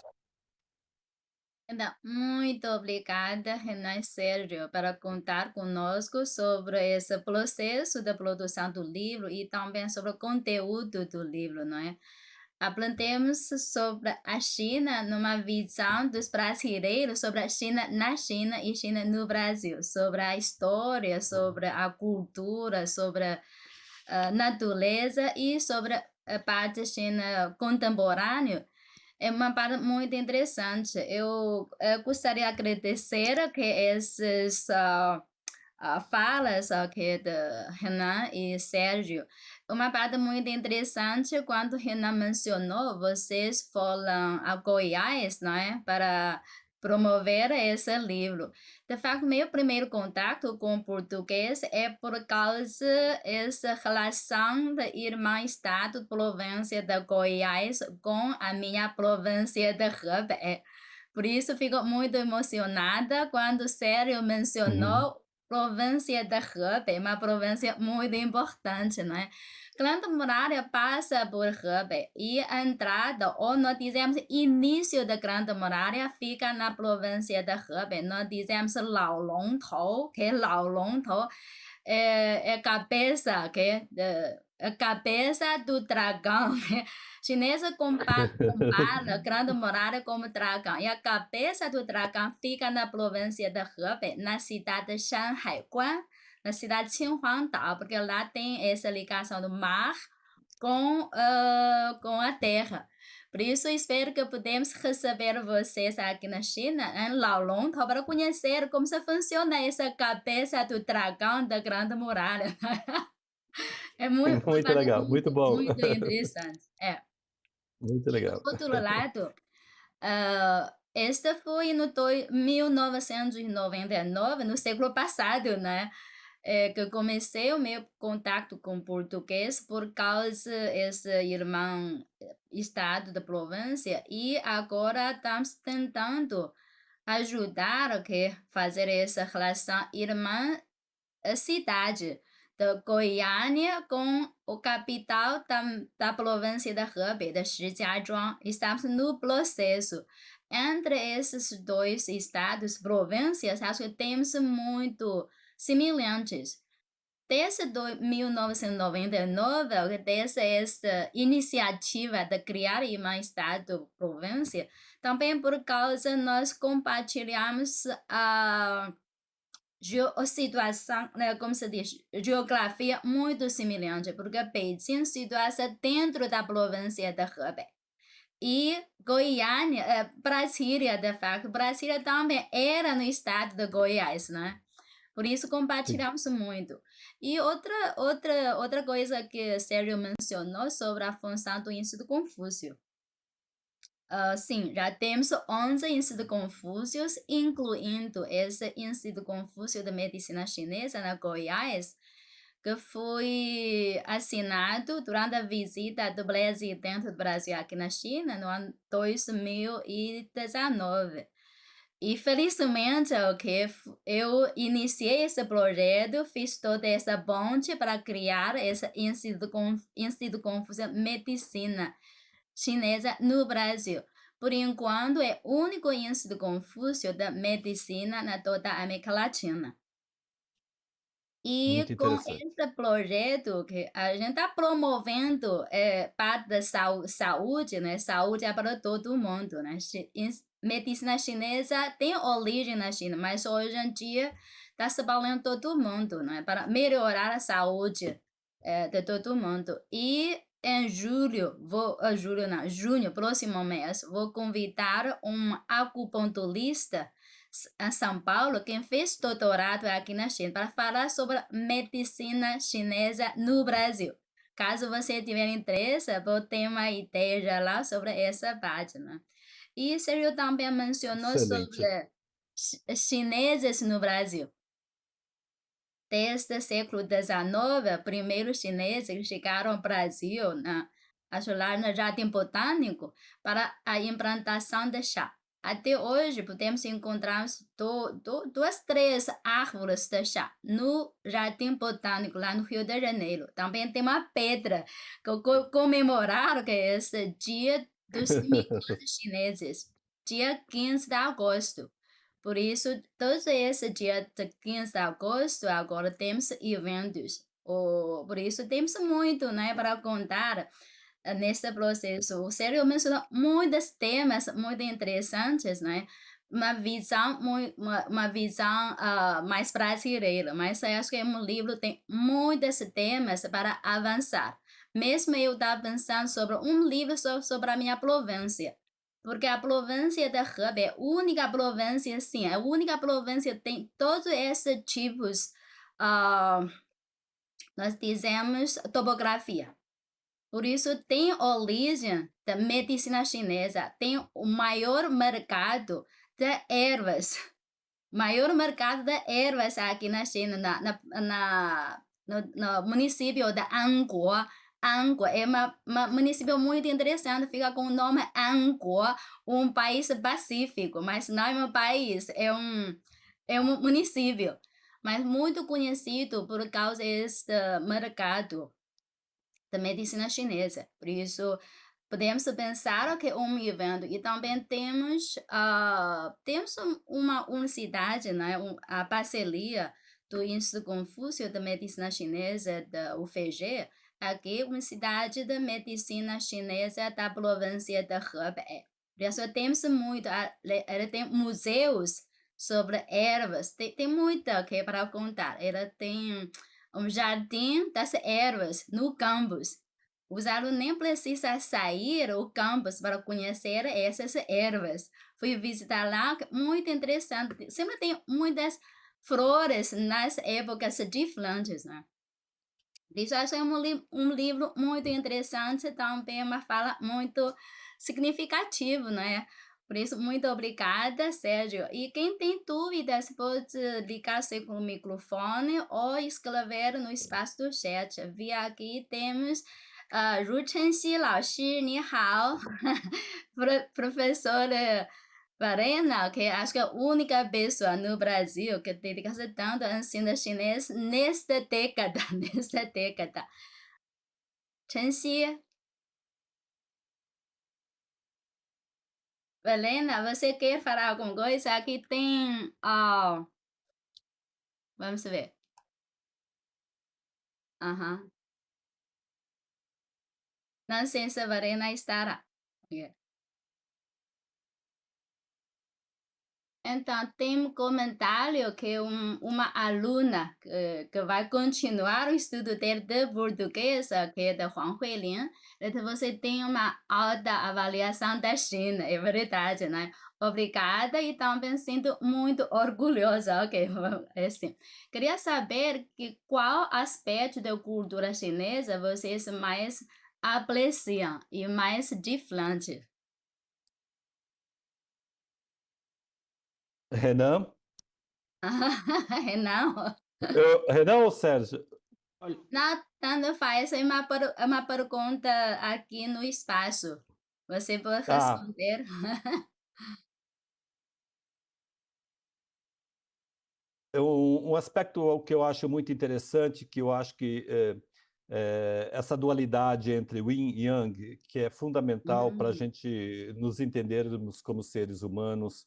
Então, muito obrigada, Renan Sérgio, para contar conosco sobre esse processo da produção do livro e também sobre o conteúdo do livro, não é? Aprendemos sobre a China numa visão dos brasileiros, sobre a China na China e China no Brasil, sobre a história, sobre a cultura, sobre a natureza e sobre a parte China contemporânea. É uma parte muito interessante. Eu gostaria de agradecer que essas falas aqui de Renan e Sérgio. Uma parte muito interessante quando Renan mencionou, vocês foram a Goiás, não é? Para promover esse livro. De fato, meu primeiro contato com o português é por causa dessa relação da irmã estado província de Goiás com a minha província de Hebei. Por isso, fico muito emocionada quando o Sérgio mencionou província de Hebei, uma província muito importante, né? Grande Muralha passa por Hebei e a entrada, ou nós dizemos início da Grande Muralha, fica na província de Hebei. Nós dizemos Lao Long Tou, que Lao Long Tou é cabeça, a cabeça do dragão. Chinesa compara a Grande Muralha como dragão. E a cabeça do dragão fica na província de Hebei, na cidade de Shanhaiquan, na cidade de Qinhuangdao, porque lá tem essa ligação do mar com a terra. Por isso, espero que podemos receber vocês aqui na China, em Laolong, para conhecer como se funciona essa cabeça do dragão da Grande Muralha. É muito legal, muito bom. Muito interessante. Muito legal. Por outro lado, esta foi no 1999, no século passado, né? Que comecei o meu contato com português por causa desse irmão estado da província e agora estamos tentando ajudar a fazer essa relação irmã cidade da Goiânia com o capital da província da Hebei, da Shijiazhuang. Estamos no processo. Entre esses dois estados, províncias, acho que temos muito semelhantes. Desde 1999, desde essa iniciativa de criar uma estado-província, também por causa nós compartilhamos a situação, né, como se diz, geografia muito semelhante, porque Beijing situa-se dentro da província de Hebei. E Goiânia, Brasília, de fato, Brasília também era no estado de Goiás, né? Por isso compartilhamos muito. E outra coisa que Sérgio mencionou sobre a função do Ensino Confúcio. Sim, já temos 11 Institutos Confúcios, incluindo esse Instituto Confúcio de Medicina Chinesa na Goiás, que foi assinado durante a visita do presidente do Brasil aqui na China no ano 2019. E felizmente, eu iniciei esse projeto, fiz toda essa ponte para criar esse Instituto Confúcio de Medicina Chinesa no Brasil. Por enquanto, é o único Instituto Confúcio de Medicina na toda a América Latina. E com esse projeto que a gente está promovendo parte da saúde, né? Saúde é para todo mundo, né? Medicina chinesa tem origem na China, mas hoje em dia está se valendo todo mundo, né? Para melhorar a saúde de todo mundo. E em junho, próximo mês, vou convidar um acupunturista em São Paulo, quem fez doutorado aqui na China, para falar sobre medicina chinesa no Brasil. Caso você tiver interesse, vou ter uma ideia já lá sobre essa página. E Sérgio também mencionou sobre chineses no Brasil. Desde o século XIX, primeiros chineses chegaram ao Brasil, lá no Jardim Botânico, para a implantação de chá. Até hoje, podemos encontrar duas, três árvores de chá no Jardim Botânico, lá no Rio de Janeiro. Também tem uma pedra que comemoraram que é esse dia dos imigrantes chineses, dia 15 de agosto. Por isso, todo esse dia de 15 de agosto, agora temos eventos. Por isso, temos muito, né, para contar nesse processo. O Sérgio mencionou muitos temas muito interessantes, né? Uma visão mais brasileira, mas eu acho que o livro tem muitos temas para avançar. Mesmo eu estava pensando sobre um livro sobre a minha província, porque a província de Hebei é a única província, sim, a única província que tem todos esses tipos, nós dizemos, topografia. Por isso, tem origem da medicina chinesa, tem o maior mercado de ervas. Maior mercado de ervas aqui na China, no município de Anguo. Anguo é um município muito interessante, fica com o nome Anguo, um país pacífico, mas não é um país, é um município, mas muito conhecido por causa deste mercado da medicina chinesa. Por isso, podemos pensar que evento, e também temos, uma universidade, né, a parceria do Instituto Confúcio da Medicina Chinesa, da UFG, aqui, Universidade da Medicina Chinesa da província de Hebei. Por isso, temos muito, ela tem museus sobre ervas, tem muita que para contar. Ela tem jardim das ervas no campus. Os alunos nem precisam sair do campus para conhecer essas ervas. Fui visitar lá, muito interessante. Sempre tem muitas flores nas épocas diferentes, né? Isso é um livro muito interessante, também uma fala muito significativa, né? Por isso, muito obrigada, Sérgio. E quem tem dúvidas pode ligar-se com o microfone ou escrever no espaço do chat. Via aqui temos Ru Chenxi 老师，你好，professora Varena, que acho que é a única pessoa no Brasil que dedica-se tanto ao ensino chinês nesta década, nesta década. Chenxi, Varena, você quer falar alguma coisa? Aqui tem, vamos ver. Não sei se a Varena estará. Yeah. Então, tem um comentário que uma aluna que vai continuar o estudo dele de português, que é da Huang Huilin, então você tem uma alta avaliação da China, é verdade, né? Obrigada e também sinto muito orgulhosa, ok? Assim, queria saber qual aspecto da cultura chinesa vocês mais apreciam e mais diferente. Renan? Não. Renan ou Sérgio? Não, tanto faz, é uma pergunta aqui no espaço. Você pode responder. Um aspecto que eu acho muito interessante, que eu acho que essa dualidade entre yin e yang, que é fundamental para a gente nos entendermos como seres humanos,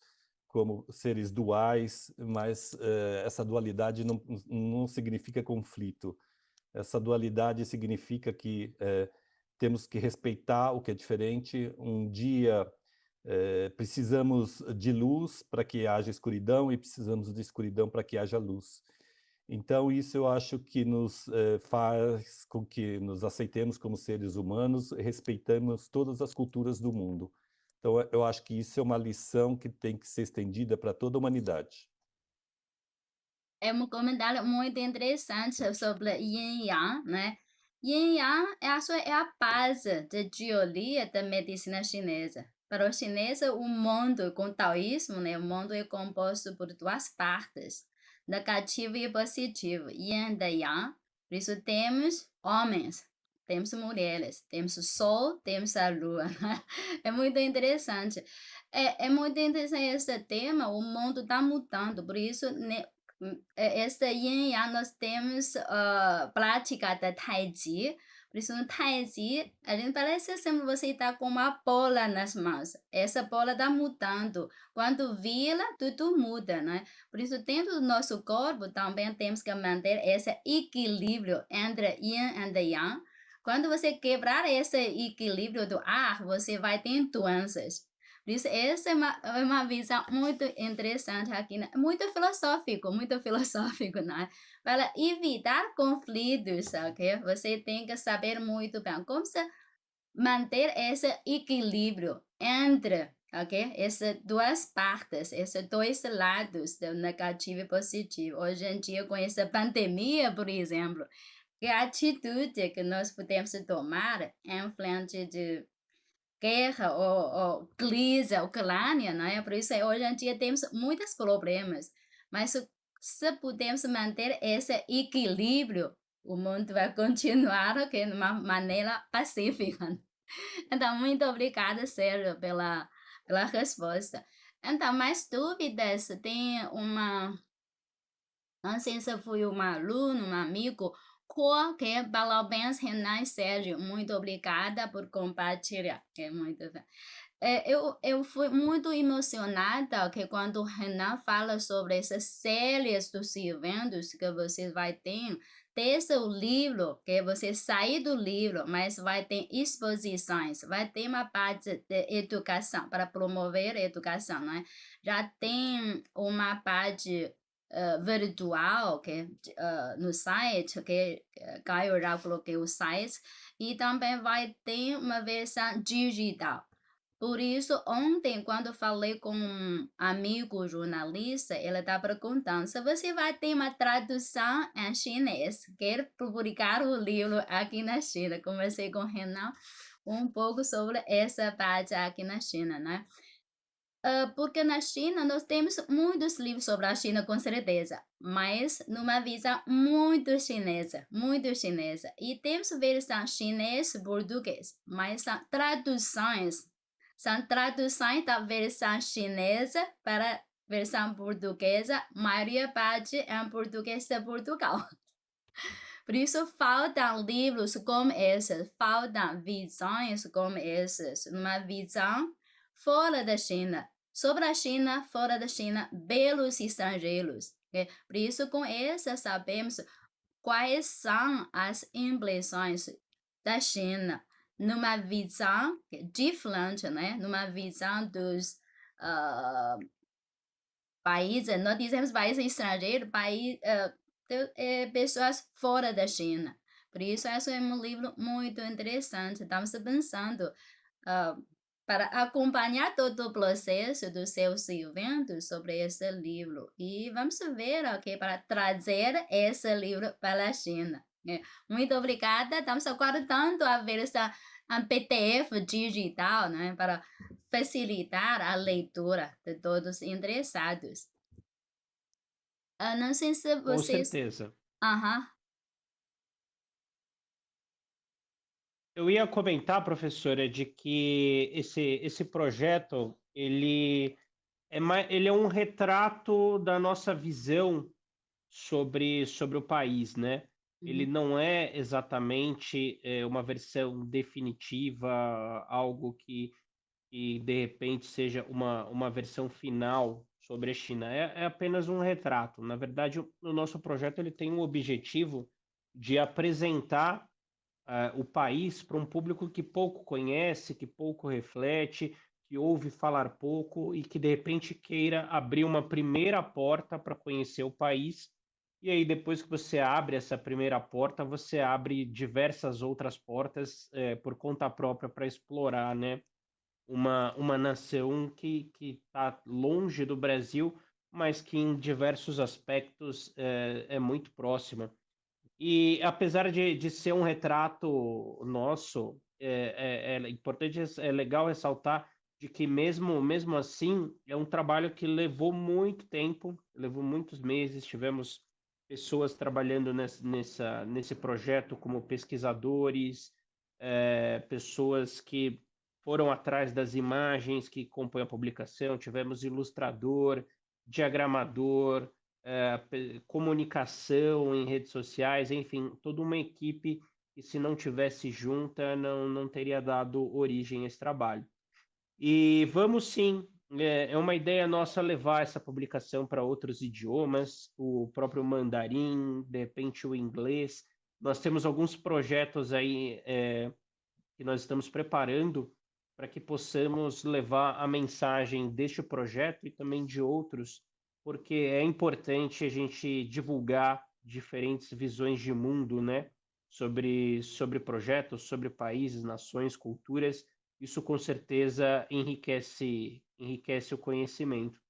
como seres duais, mas essa dualidade não significa conflito. Essa dualidade significa que temos que respeitar o que é diferente. Um dia precisamos de luz para que haja escuridão e precisamos de escuridão para que haja luz. Então, isso eu acho que nos faz com que nos aceitemos como seres humanos e respeitamos todas as culturas do mundo. Então, eu acho que isso é uma lição que tem que ser estendida para toda a humanidade. É um comentário muito interessante sobre Yin Yang, né? Yin Yang é a base da teoria da medicina chinesa. Para os chineses, o mundo com o taoísmo, né? O mundo é composto por duas partes, negativo e positivo, Yin e Yang. Por isso temos homens, temos mulheres, temos o sol, temos a lua. Né? É muito interessante. É muito interessante esse tema, o mundo está mudando, por isso, né, esse yin e yang nós temos prática da Tai Chi. Por isso, no Tai Chi, a gente parece sempre você está com uma bola nas mãos. Essa bola está mudando. Quando vira, tudo muda, né? Por isso, dentro do nosso corpo, também temos que manter esse equilíbrio entre yin e yang. Quando você quebrar esse equilíbrio do ar, você vai ter doenças. Por isso, essa é uma visão muito interessante aqui, né? Muito filosófico, né? Para evitar conflitos, ok? Você tem que saber muito bem como se manter esse equilíbrio entre, ok? Essas duas partes, esses dois lados, do negativo e positivo. Hoje em dia, com essa pandemia, por exemplo, que atitude que nós podemos tomar em frente de guerra ou crise, Ucrânia, né? Por isso, hoje em dia temos muitos problemas. Mas se pudermos manter esse equilíbrio, o mundo vai continuar de uma maneira pacífica. Então, muito obrigada, Sérgio, pela resposta. Então, mais dúvidas? Tem uma... Não sei se foi um aluno, um amigo, cor, que parabéns, Renan e Sérgio. Muito obrigada por compartilhar. É muito. Eu fui muito emocionada que quando o Renan fala sobre essas séries dos eventos que você vai ter, desde o livro, que você sai do livro, mas vai ter exposições, vai ter uma parte de educação, para promover a educação, né? Já tem uma parte virtual no site, que Caio já coloquei o site, e também vai ter uma versão digital. Por isso, ontem, quando eu falei com um amigo jornalista, ele está perguntando se você vai ter uma tradução em chinês. Quer publicar o livro aqui na China. Conversei com o Renan um pouco sobre essa parte aqui na China, né? Porque na China nós temos muitos livros sobre a China, com certeza, mas numa visão muito chinesa, muito chinesa. E temos versão chinês-português, mas são traduções da versão chinesa para versão portuguesa, maioria parte em português de Portugal. Por isso, faltam livros como esses, faltam visões como essas, uma visão fora da China, sobre a China, fora da China, belos estrangeiros. Okay? Por isso, com essa, sabemos quais são as impressões da China, numa visão diferente, né? Numa visão dos países, nós dizemos países estrangeiros, pessoas fora da China. Por isso, esse é um livro muito interessante. Estamos pensando para acompanhar todo o processo dos seus eventos sobre esse livro. E vamos ver, ok, para trazer esse livro para a China. Muito obrigada. Estamos aguardando a versão em PDF digital, né, para facilitar a leitura de todos os interessados. Não sei se Com vocês... certeza. Aham. Eu ia comentar, professora, de que esse projeto, ele é um retrato da nossa visão sobre o país, né? Ele Uhum. não é exatamente uma versão definitiva, algo que de repente seja uma versão final sobre a China. É apenas um retrato. Na verdade, o nosso projeto ele tem um objetivo de apresentar o país para um público que pouco conhece, que pouco reflete, que ouve falar pouco e que de repente queira abrir uma primeira porta para conhecer o país. E aí, depois que você abre essa primeira porta, você abre diversas outras portas por conta própria para explorar, né? Uma nação que está longe do Brasil, mas que em diversos aspectos é muito próxima. E apesar de ser um retrato nosso, é importante, é legal ressaltar de que mesmo assim, é um trabalho que levou muito tempo, levou muitos meses, tivemos pessoas trabalhando nesse projeto como pesquisadores, pessoas que foram atrás das imagens que compõem a publicação, tivemos ilustrador, diagramador, comunicação em redes sociais, enfim, toda uma equipe que, se não tivesse junta, não teria dado origem a esse trabalho. E vamos sim, é uma ideia nossa levar essa publicação para outros idiomas, o próprio mandarim, de repente o inglês. Nós temos alguns projetos aí que nós estamos preparando para que possamos levar a mensagem deste projeto e também de outros, porque é importante a gente divulgar diferentes visões de mundo, né? Sobre projetos, sobre países, nações, culturas. Isso com certeza enriquece o conhecimento.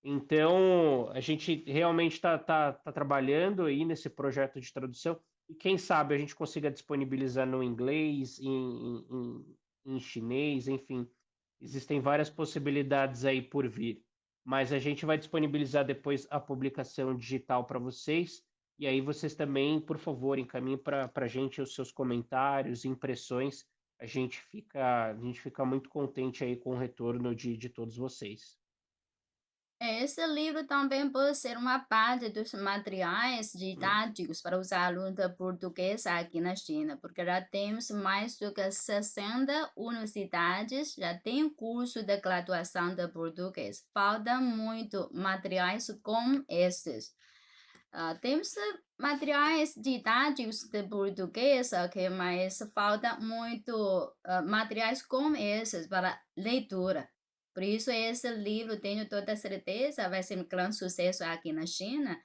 Então, a gente realmente está trabalhando aí nesse projeto de tradução e quem sabe a gente consiga disponibilizar no inglês, em chinês, enfim, existem várias possibilidades aí por vir. Mas a gente vai disponibilizar depois a publicação digital para vocês e aí vocês também, por favor, encaminhem para a gente os seus comentários, impressões. A gente fica muito contente aí com o retorno de todos vocês. Esse livro também pode ser uma parte dos materiais didáticos para os alunos de português aqui na China, porque já temos mais do que 60 universidades, já tem curso de graduação de português. Falta muito materiais como esses. Temos materiais didáticos de português, ok, mas falta muito materiais como esses para leitura. Por isso, esse livro, tenho toda certeza, vai ser um grande sucesso aqui na China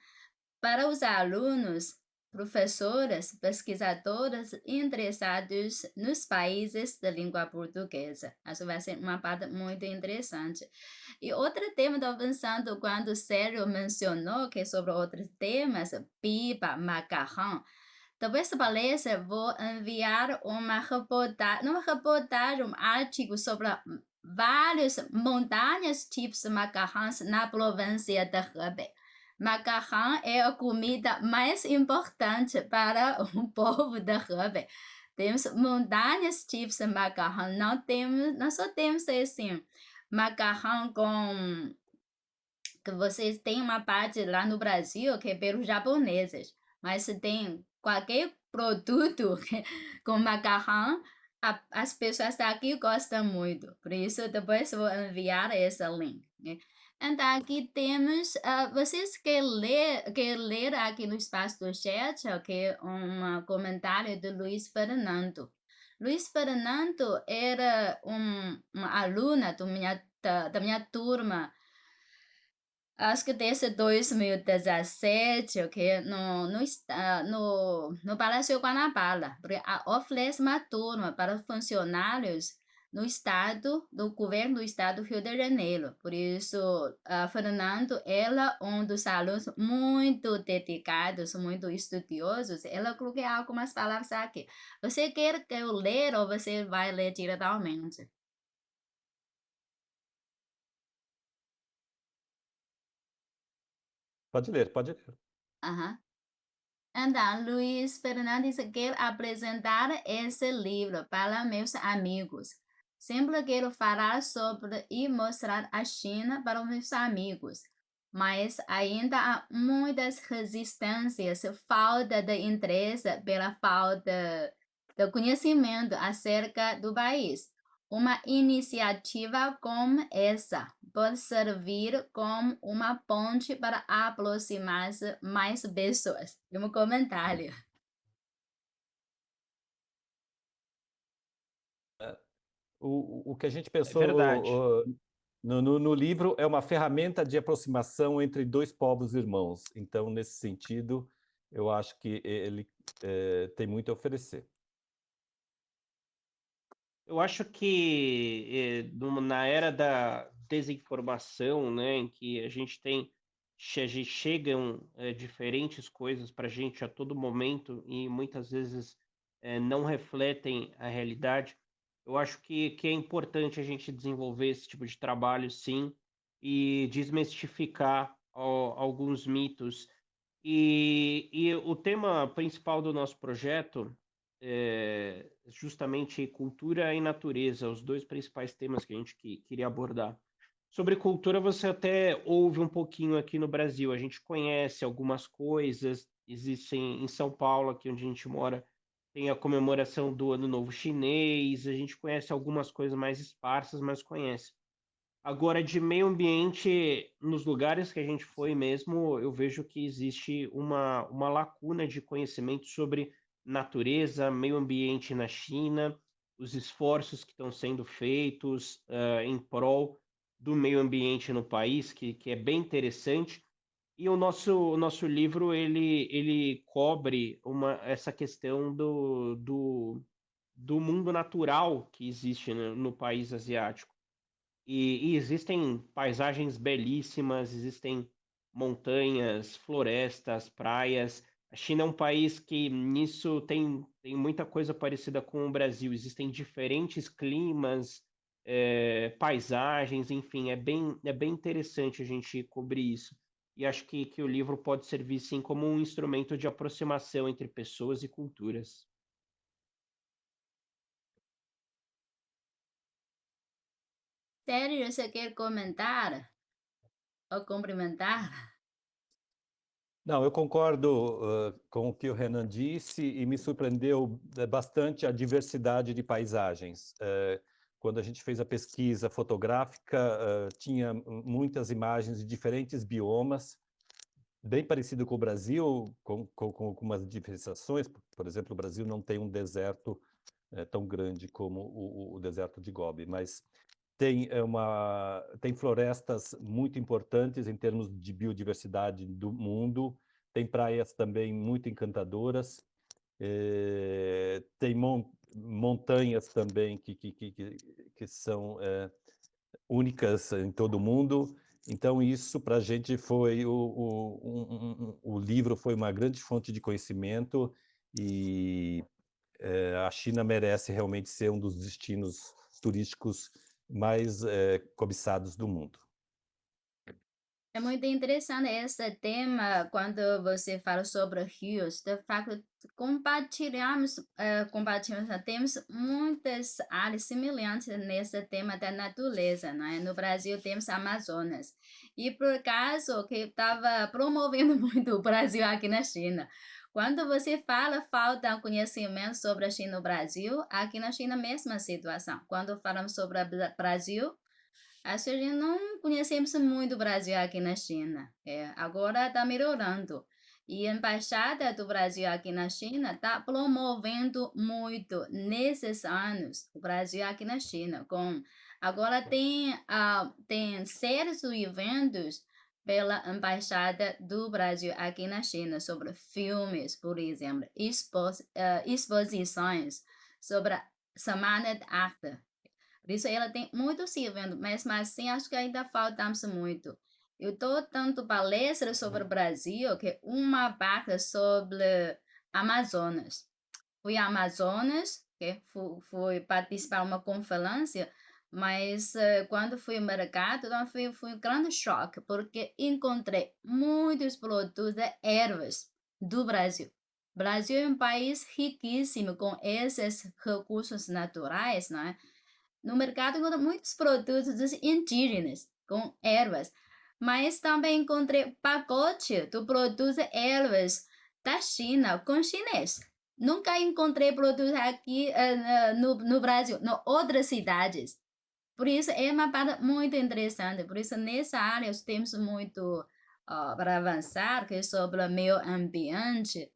para os alunos, professores, pesquisadores interessados nos países de língua portuguesa. Acho que vai ser uma parte muito interessante. E outro tema, estou pensando, quando o Sérgio mencionou que sobre outros temas, pipa, macarrão, talvez palestra vou enviar uma reportagem, um artigo sobre várias montanhas tipos de macarrões na província de Hebei. Macarrão é a comida mais importante para o povo de Hebei. Temos montanhas tipos de macarrão, não só temos assim, macarrão com que vocês têm uma parte lá no Brasil que é pelos japoneses, mas se tem qualquer produto com macarrão, as pessoas daqui gostam muito. Por isso, depois vou enviar esse link, né? Então, aqui temos, vocês querem ler aqui no espaço do chat, ok? Um comentário do Luiz Fernando. Luiz Fernando era uma aluna da minha turma, acho que desde 2017, ok? No Palácio Guanabara, porque oferece uma turma para funcionários no estado, do governo do estado do Rio de Janeiro. Por isso, Fernando, ela é um dos alunos muito dedicados, muito estudiosos. Ela coloquei algumas palavras aqui. Você quer que eu leia ou você vai ler diretamente? Pode ler, pode ler. Aham. Então, Luiz Fernandes quer apresentar esse livro para meus amigos. Sempre quero falar sobre e mostrar a China para os meus amigos, mas ainda há muitas resistências, falta de interesse pela falta de conhecimento acerca do país. Uma iniciativa como essa pode servir como uma ponte para aproximar-se mais pessoas. Um comentário. O que a gente É verdade. pensou no livro é uma ferramenta de aproximação entre dois povos irmãos. Então, nesse sentido, eu acho que ele tem muito a oferecer. Eu acho que na era da desinformação, né, em que a gente chegam diferentes coisas para a gente a todo momento e muitas vezes não refletem a realidade, eu acho que é importante a gente desenvolver esse tipo de trabalho, sim, e desmistificar alguns mitos. E o tema principal do nosso projeto justamente cultura e natureza, os dois principais temas que a gente queria abordar. Sobre cultura, você até ouve um pouquinho aqui no Brasil, a gente conhece algumas coisas, existem em São Paulo, aqui onde a gente mora, tem a comemoração do Ano Novo Chinês, a gente conhece algumas coisas mais esparsas, mas conhece. Agora, de meio ambiente, nos lugares que a gente foi mesmo, eu vejo que existe uma lacuna de conhecimento sobre natureza, meio ambiente na China, os esforços que estão sendo feitos em prol do meio ambiente no país, que é bem interessante. E o nosso livro, ele cobre essa questão do mundo natural que existe no país asiático. E existem paisagens belíssimas, existem montanhas, florestas, praias. A China é um país que nisso tem muita coisa parecida com o Brasil. Existem diferentes climas, paisagens, enfim, é bem interessante a gente cobrir isso. E acho que o livro pode servir, sim, como um instrumento de aproximação entre pessoas e culturas. Sério, você quer comentar? ou complementar? Não, eu concordo com o que o Renan disse e me surpreendeu bastante a diversidade de paisagens. Quando a gente fez a pesquisa fotográfica, tinha muitas imagens de diferentes biomas, bem parecido com o Brasil, com algumas diferenciações. Por exemplo, o Brasil não tem um deserto tão grande como o deserto de Gobi, mas tem florestas muito importantes em termos de biodiversidade do mundo, tem praias também muito encantadoras, tem montanhas também que são únicas em todo o mundo. Então, isso para a gente foi o livro foi uma grande fonte de conhecimento e a China merece realmente ser um dos destinos turísticos mais cobiçados do mundo. É muito interessante esse tema quando você fala sobre rios. De fato, compartilhamos, temos muitas áreas semelhantes nesse tema da natureza, não é? No Brasil temos Amazonas. E por acaso que estava promovendo muito o Brasil aqui na China. Quando você fala, falta conhecimento sobre a China no Brasil, aqui na China, mesma situação. Quando falamos sobre o Brasil, acho que a gente não conhecemos muito o Brasil aqui na China. Agora está melhorando. E a Embaixada do Brasil aqui na China está promovendo muito nesses anos o Brasil aqui na China. Agora tem séries de eventos pela Embaixada do Brasil aqui na China sobre filmes, por exemplo, exposições sobre a Semana de Arte. Por isso ela tem muitos eventos, mas assim acho que ainda faltamos muito. Eu estou dando palestras sobre o Brasil, que uma parte sobre Amazonas. Fui a Amazonas, que fui participar de uma conferência, mas quando fui ao mercado, então foi um grande choque, porque encontrei muitos produtos de ervas do Brasil. O Brasil é um país riquíssimo com esses recursos naturais, não é? No mercado encontrei muitos produtos indígenas com ervas, mas também encontrei pacote do produto ervas da China com chinês. Nunca encontrei produtos aqui no Brasil, em outras cidades. Por isso, é uma parte muito interessante. Por isso, nessa área, temos muito para avançar, que é sobre o meio ambiente,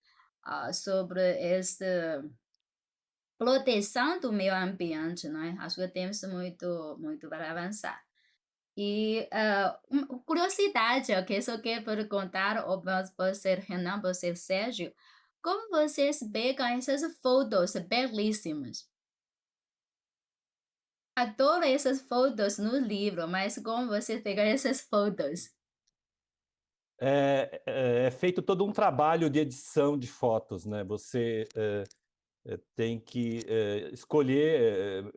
sobre esse proteção do meio ambiente, não é? Acho que temos muito para avançar. E uma curiosidade, ok? Só quero perguntar, ou pode ser Renan, pode ser Sérgio, como vocês pegam essas fotos belíssimas? Adoro essas fotos no livro, mas como vocês pegam essas fotos? É feito todo um trabalho de edição de fotos, né? Você tem que escolher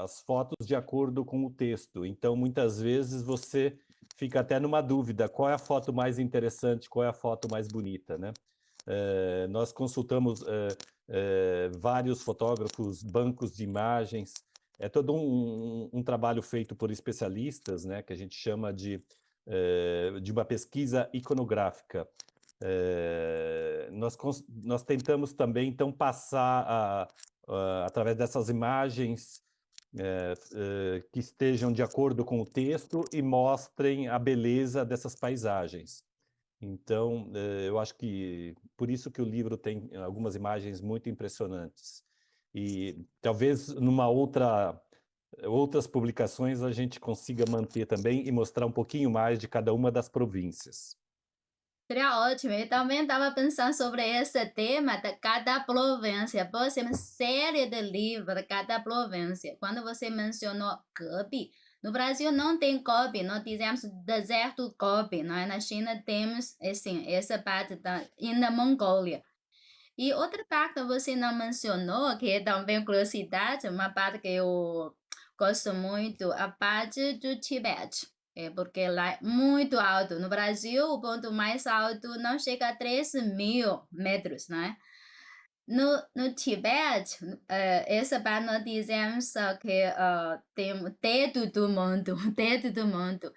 as fotos de acordo com o texto. Então, muitas vezes você fica até numa dúvida, qual é a foto mais interessante, qual é a foto mais bonita, né? Nós consultamos vários fotógrafos, bancos de imagens. É todo um trabalho feito por especialistas, né? Que a gente chama de uma pesquisa iconográfica. Nós tentamos também, então, passar, através dessas imagens, que estejam de acordo com o texto e mostrem a beleza dessas paisagens. Então, eu acho que por isso que o livro tem algumas imagens muito impressionantes. E talvez outras publicações a gente consiga manter também e mostrar um pouquinho mais de cada uma das províncias. Seria ótimo. Eu também estava pensando sobre esse tema de cada província. Pode ser uma série de livros de cada província. Quando você mencionou Gobi, no Brasil não tem Gobi, nós dizemos deserto Gobi. Na China temos assim, essa parte e na Mongólia. E outra parte você não mencionou, que é também curiosidade, uma parte que eu gosto muito, a parte do Tibete. Porque lá é muito alto. No Brasil, o ponto mais alto não chega a 3.000 metros, né? No Tibete, essa parte nós dizemos que tem o teto do mundo, o teto do mundo.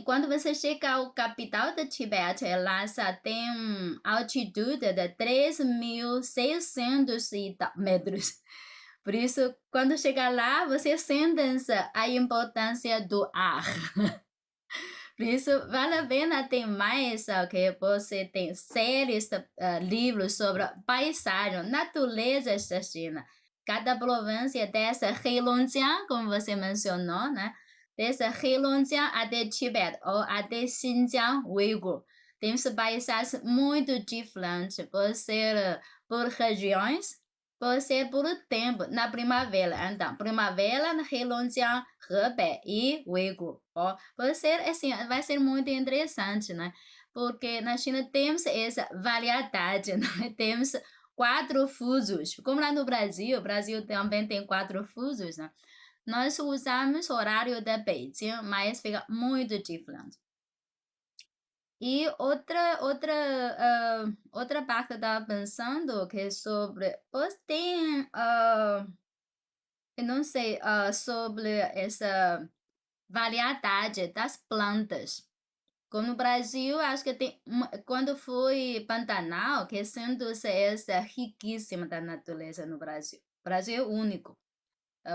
quando você chega ao capital do Tibete, Lhasa tem altitude de 3.600 metros. Por isso, quando chegar lá, você sente a importância do ar. Por isso, vale a pena ter mais, ok? Você tem séries, livros sobre paisagem, natureza da China. Cada província dessa Heilongjiang, como você mencionou, né? Dessa Heilongjiang até Tibete ou até Xinjiang, Uigur. Temos paisagens muito diferentes, por ser por regiões, por ser por tempo, na primavera. Então, primavera na Heilongjiang, Hebei e Uigur. Pode ser assim, vai ser muito interessante, né? Porque na China temos essa variedade, né? Temos 4 fusos. Como lá no Brasil, o Brasil também tem 4 fusos, né? Nós usamos o horário de Beijing, mas fica muito diferente. E outra parte que eu estava pensando que é sobre, você tem, eu não sei, sobre essa variedade das plantas. Como no Brasil, acho que tem, quando fui Pantanal, que sendo-se essa riquíssima da natureza no Brasil. O Brasil é único.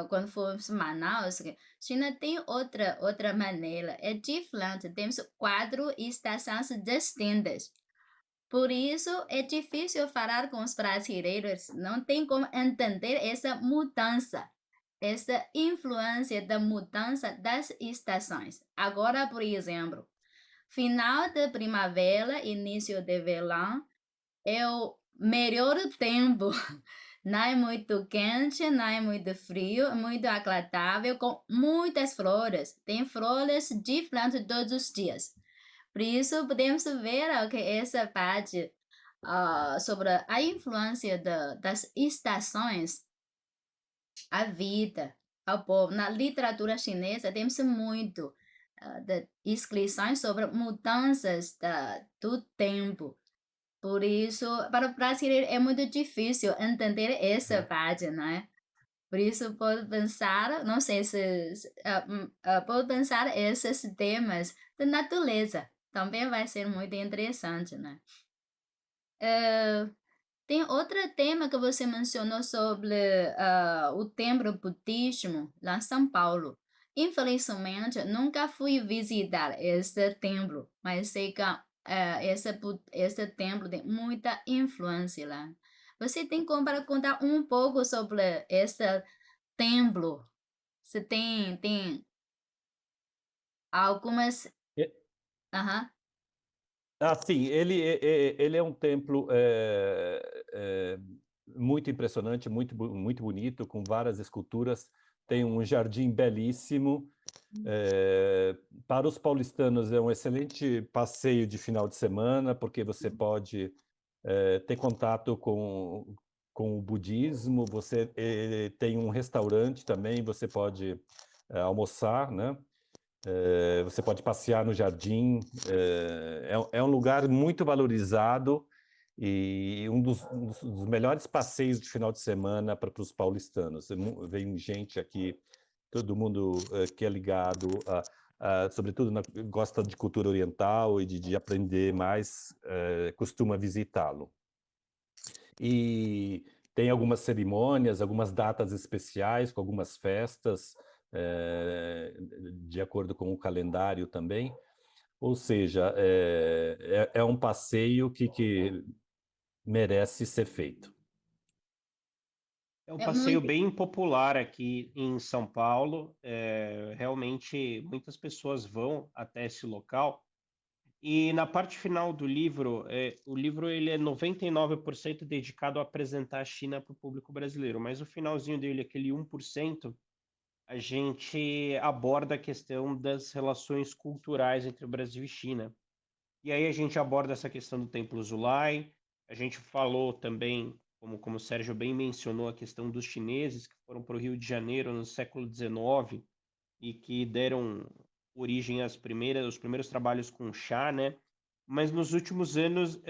Quando fomos Manaus, China tem outra maneira, é diferente, temos 4 estações distintas. Por isso, é difícil falar com os brasileiros, não tem como entender essa mudança, essa influência da mudança das estações. Agora, por exemplo, final de primavera, início de verão, é o melhor tempo. Não é muito quente, não é muito frio, é muito agradável, com muitas flores. Tem flores diferentes todos os dias. Por isso, podemos ver que essa parte sobre a influência das estações, a vida, ao povo. Na literatura chinesa, temos muito de inscrições sobre mudanças do tempo. Por isso, para o brasileiro é muito difícil entender essa parte, né? Por isso, pode pensar, não sei se pode pensar esses temas da natureza. Também vai ser muito interessante, né? Tem outro tema que você mencionou sobre o templo budismo lá em São Paulo. Infelizmente, nunca fui visitar esse templo, mas sei que esse templo tem muita influência lá. Você tem como para contar um pouco sobre esse templo? Você tem algumas... Aham. Sim, ele é um templo muito impressionante, muito bonito, com várias esculturas. Tem um jardim belíssimo. Para os paulistanos é um excelente passeio de final de semana, porque você pode ter contato com o budismo. Você tem um restaurante também, você pode almoçar, né? Você pode passear no jardim, é um lugar muito valorizado e um dos melhores passeios de final de semana para os paulistanos. Vem gente aqui, todo mundo que é ligado, sobretudo gosta de cultura oriental e de aprender mais, costuma visitá-lo. E tem algumas cerimônias, algumas datas especiais, com algumas festas, de acordo com o calendário também. Ou seja, é um passeio que merece ser feito. É um É passeio muito... bem popular aqui em São Paulo. Realmente, muitas pessoas vão até esse local. E na parte final do livro, o livro ele é 99% dedicado a apresentar a China para o público brasileiro, mas o finalzinho dele, aquele 1%, a gente aborda a questão das relações culturais entre o Brasil e China. E aí a gente aborda essa questão do Templo Zulai, a gente falou também, como o Sérgio bem mencionou, a questão dos chineses que foram para o Rio de Janeiro no século XIX e que deram origem aos primeiros trabalhos com chá, né? Mas nos últimos anos,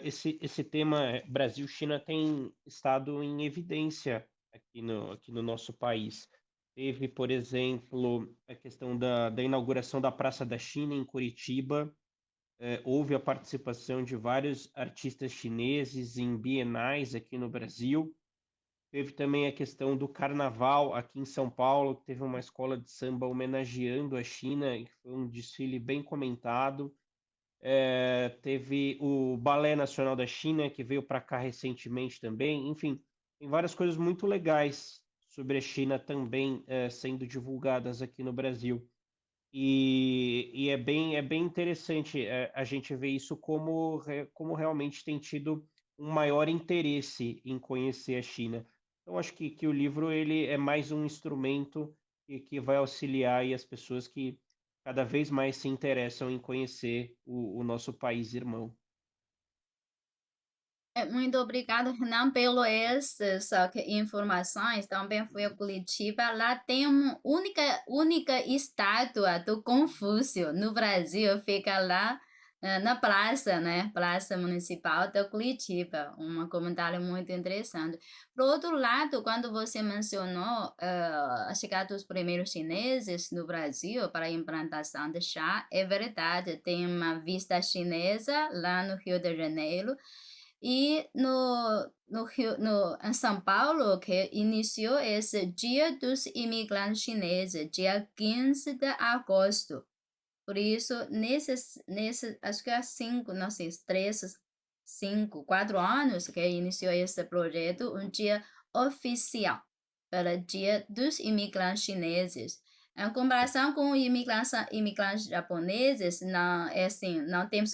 esse tema Brasil-China tem estado em evidência aqui no nosso país. Teve, por exemplo, a questão da inauguração da Praça da China em Curitiba. Houve a participação de vários artistas chineses em bienais aqui no Brasil. Teve também a questão do carnaval aqui em São Paulo, que teve uma escola de samba homenageando a China, e foi um desfile bem comentado. Teve o Balé Nacional da China, que veio para cá recentemente também. Enfim, tem várias coisas muito legais sobre a China também sendo divulgadas aqui no Brasil. E é bem interessante a gente ver isso como realmente tem tido um maior interesse em conhecer a China. Então, acho que o livro ele é mais um instrumento que vai auxiliar aí as pessoas que cada vez mais se interessam em conhecer o nosso país irmão. Muito obrigado, Renan, pelo essas informações. Também fui a Curitiba. Lá tem uma única estátua do Confúcio no Brasil. Fica lá na praça, né? Praça Municipal da Curitiba. Um comentário muito interessante. Por outro lado, quando você mencionou a chegada dos primeiros chineses no Brasil para a implantação de chá, é verdade. Tem uma vista chinesa lá no Rio de Janeiro. E em São Paulo, que iniciou esse Dia dos Imigrantes Chineses, dia 15 de agosto. Por isso, acho que há 5, não sei, 3, 5, 4 anos que iniciou esse projeto, um dia oficial para Dia dos Imigrantes Chineses. Em comparação com imigrantes japoneses, não, é assim, não temos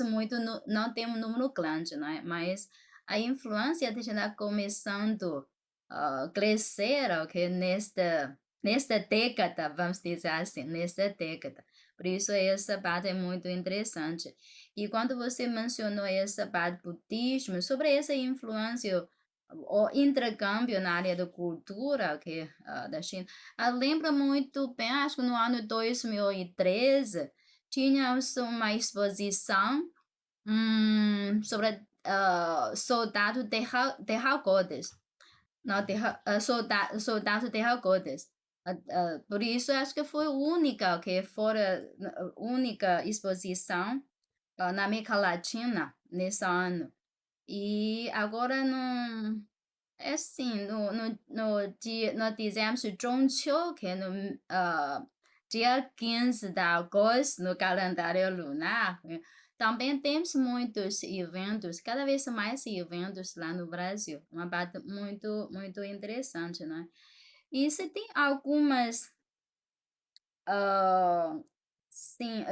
não temos um número grande, né? Mas a influência está começando a crescer, ok? Nesta década, vamos dizer assim, nesta década. Por isso, essa parte é muito interessante. E quando você mencionou essa parte do budismo, sobre essa influência, o intercâmbio na área da cultura da China, eu lembro muito bem, acho que no ano 2013, tínhamos uma exposição sobre soldado terracotas. Não, soldado terracotas. Por isso, acho que foi a única, a única exposição na América Latina nesse ano. E agora não. É assim, nós dizemos Zhongqiu, que é no dia 15 de agosto, no calendário lunar. Também temos muitos eventos, cada vez mais eventos lá no Brasil. Uma parte muito interessante, né? E você tem algumas. Sim,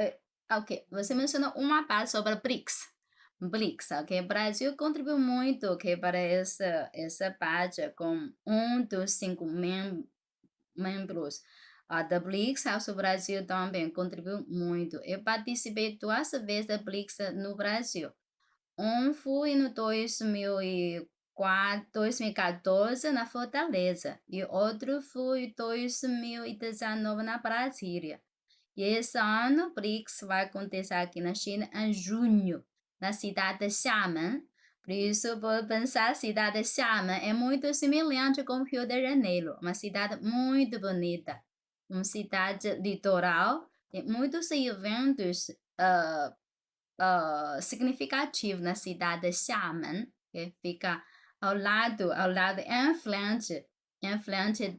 ok. Você mencionou uma parte sobre BRICS. BRICS, ok? O Brasil contribuiu muito, ok, para essa parte com um dos 5 membros da BRICS. O Brasil também contribuiu muito. Eu participei 2 vezes da BRICS no Brasil. Um foi no 2014 na Fortaleza e outro foi 2019 na Brasília. E esse ano, o BRICS vai acontecer aqui na China em junho, na cidade de Xiamen. Por isso, vou pensar, a cidade de Xiamen é muito semelhante com o Rio de Janeiro, uma cidade muito bonita, uma cidade litoral, tem muitos eventos significativos na cidade de Xiamen, que fica em frente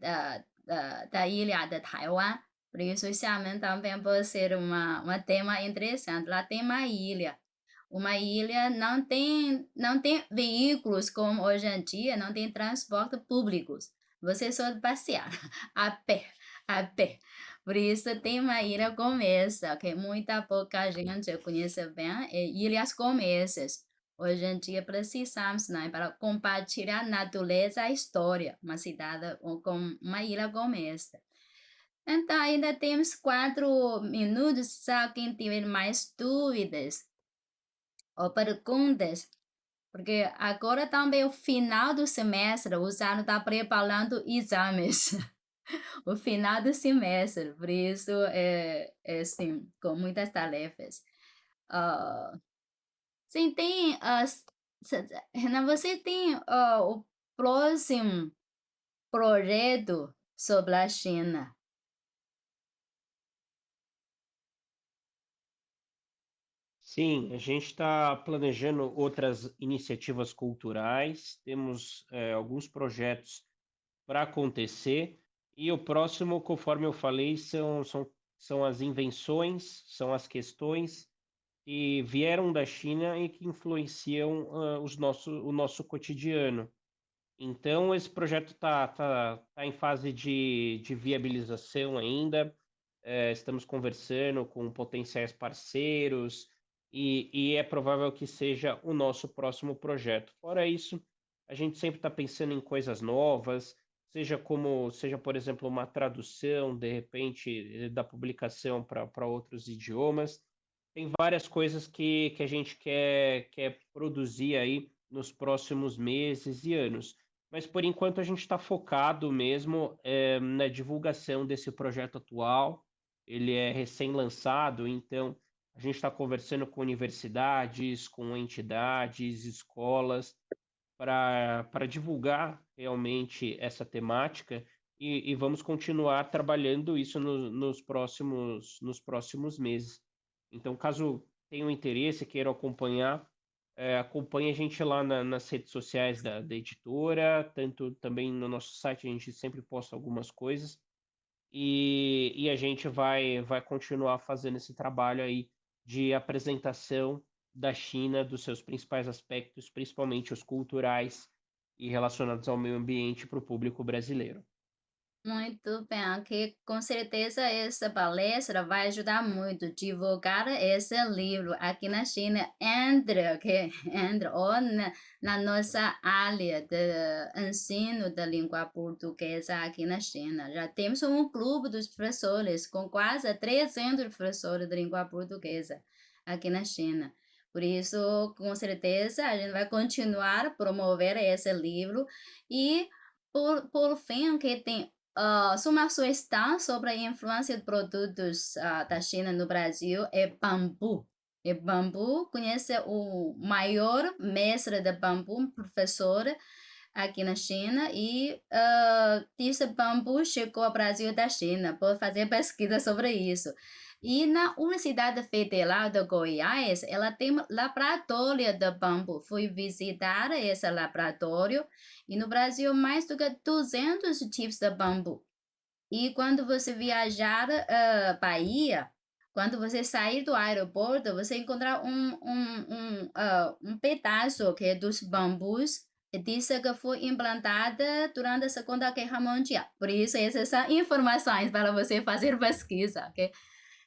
da ilha de Taiwan. Por isso, Xiamen também pode ser uma tema interessante. Lá tem uma ilha não tem veículos como hoje em dia, não tem transporte públicos. Você só passear a pé. Por isso tem uma ilha como essa, que muita pouca gente conhece bem, é ilhas como essas. Hoje em dia precisamos, né, para compartilhar a natureza, a história, uma cidade com uma ilha como essa. Então, ainda temos 4 minutos. Se alguém tiver mais dúvidas ou perguntas, porque agora também é o final do semestre, o alunos está preparando exames. O final do semestre, por isso assim, com muitas tarefas. Sim, tem, Renan, você tem o próximo projeto sobre a China. Sim, a gente está planejando outras iniciativas culturais, temos alguns projetos para acontecer, e o próximo, conforme eu falei, são as invenções, são as questões que vieram da China e que influenciam o nosso cotidiano. Então, esse projeto tá em fase de viabilização ainda. Estamos conversando com potenciais parceiros e é provável que seja o nosso próximo projeto. Fora isso, a gente sempre está pensando em coisas novas, seja, por exemplo, uma tradução, de repente, da publicação para outros idiomas. Tem várias coisas que a gente quer produzir aí nos próximos meses e anos. Mas por enquanto a gente está focado mesmo na divulgação desse projeto atual. Ele é recém-lançado, então a gente está conversando com universidades, com entidades, escolas, para divulgar realmente essa temática e vamos continuar trabalhando isso nos próximos meses. Então, caso tenham interesse, queiram acompanhar, acompanhe a gente lá nas redes sociais da editora, tanto também no nosso site, a gente sempre posta algumas coisas, e a gente vai continuar fazendo esse trabalho aí de apresentação da China, dos seus principais aspectos, principalmente os culturais e relacionados ao meio ambiente para o público brasileiro. Muito bem, aqui com certeza essa palestra vai ajudar muito a divulgar esse livro aqui na China, entre ou na nossa área de ensino da língua portuguesa aqui na China. Já temos um clube dos professores com quase 300 professores de língua portuguesa aqui na China. Por isso, com certeza, a gente vai continuar a promover esse livro e por fim, que tem uma sugestão sobre a influência de produtos da China no Brasil é bambu. E bambu conhece o maior mestre de bambu, professor aqui na China, e esse bambu chegou ao Brasil da China, por fazer pesquisa sobre isso. E na Universidade Federal de Goiás, ela tem um laboratório de bambu. Fui visitar esse laboratório e no Brasil, mais do que 200 tipos de bambu. E quando você viajar Bahia, quando você sair do aeroporto, você encontrar um pedaço que é dos bambus e diz que foi implantada durante a Segunda Guerra Mundial. Por isso, essas são informações para você fazer pesquisa, ok?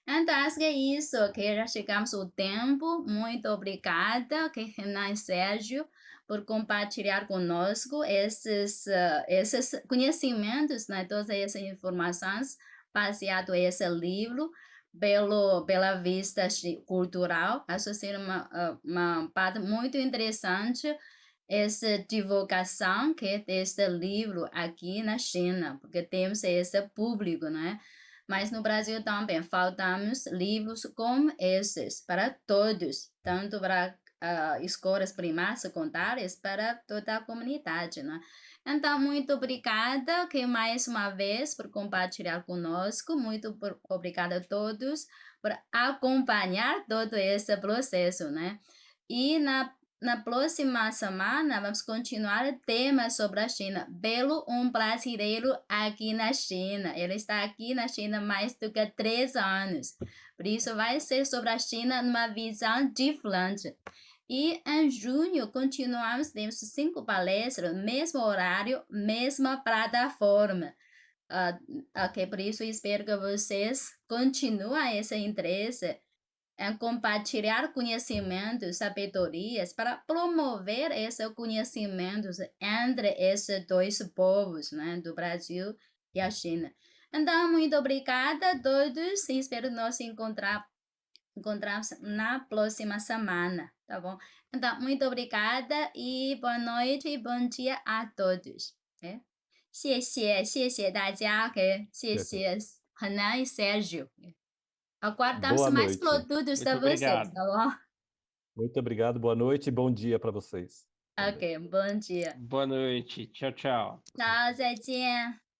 Então, acho que é isso, ok? Já chegamos ao tempo. Muito obrigada, ok, Renan e Sérgio, por compartilhar conosco esses conhecimentos, né? Todas essas informações baseado nesse livro, pela vista cultural. Acho ser uma parte muito interessante essa divulgação que é deste livro aqui na China, porque temos esse público, né? Mas no Brasil também faltamos livros como esses para todos, tanto para escolas primárias, secundárias, para toda a comunidade, né? Então, muito obrigada que mais uma vez por compartilhar conosco, obrigada a todos por acompanhar todo esse processo, né? E na próxima semana, vamos continuar o tema sobre a China. Belo, um brasileiro aqui na China. Ele está aqui na China há mais do que 3 anos. Por isso, vai ser sobre a China numa visão diferente. E em junho, continuamos, temos 5 palestras, mesmo horário, mesma plataforma. Ok, por isso, espero que vocês continuem esse interesse em compartilhar conhecimentos, sabedorias, para promover esses conhecimentos entre esses dois povos, né, do Brasil e a China. Então, muito obrigada a todos e espero nos encontrarmos na próxima semana, tá bom? Então, muito obrigada e boa noite e bom dia a todos. 谢谢大家，谢谢 Renan e Sérgio. Aguardamos Boa mais noite. produtos de Muito vocês, obrigado. tá bom? Muito obrigado, boa noite e bom dia para vocês. também. Ok, bom dia. Boa noite. Tchau, tchau. 好，再见。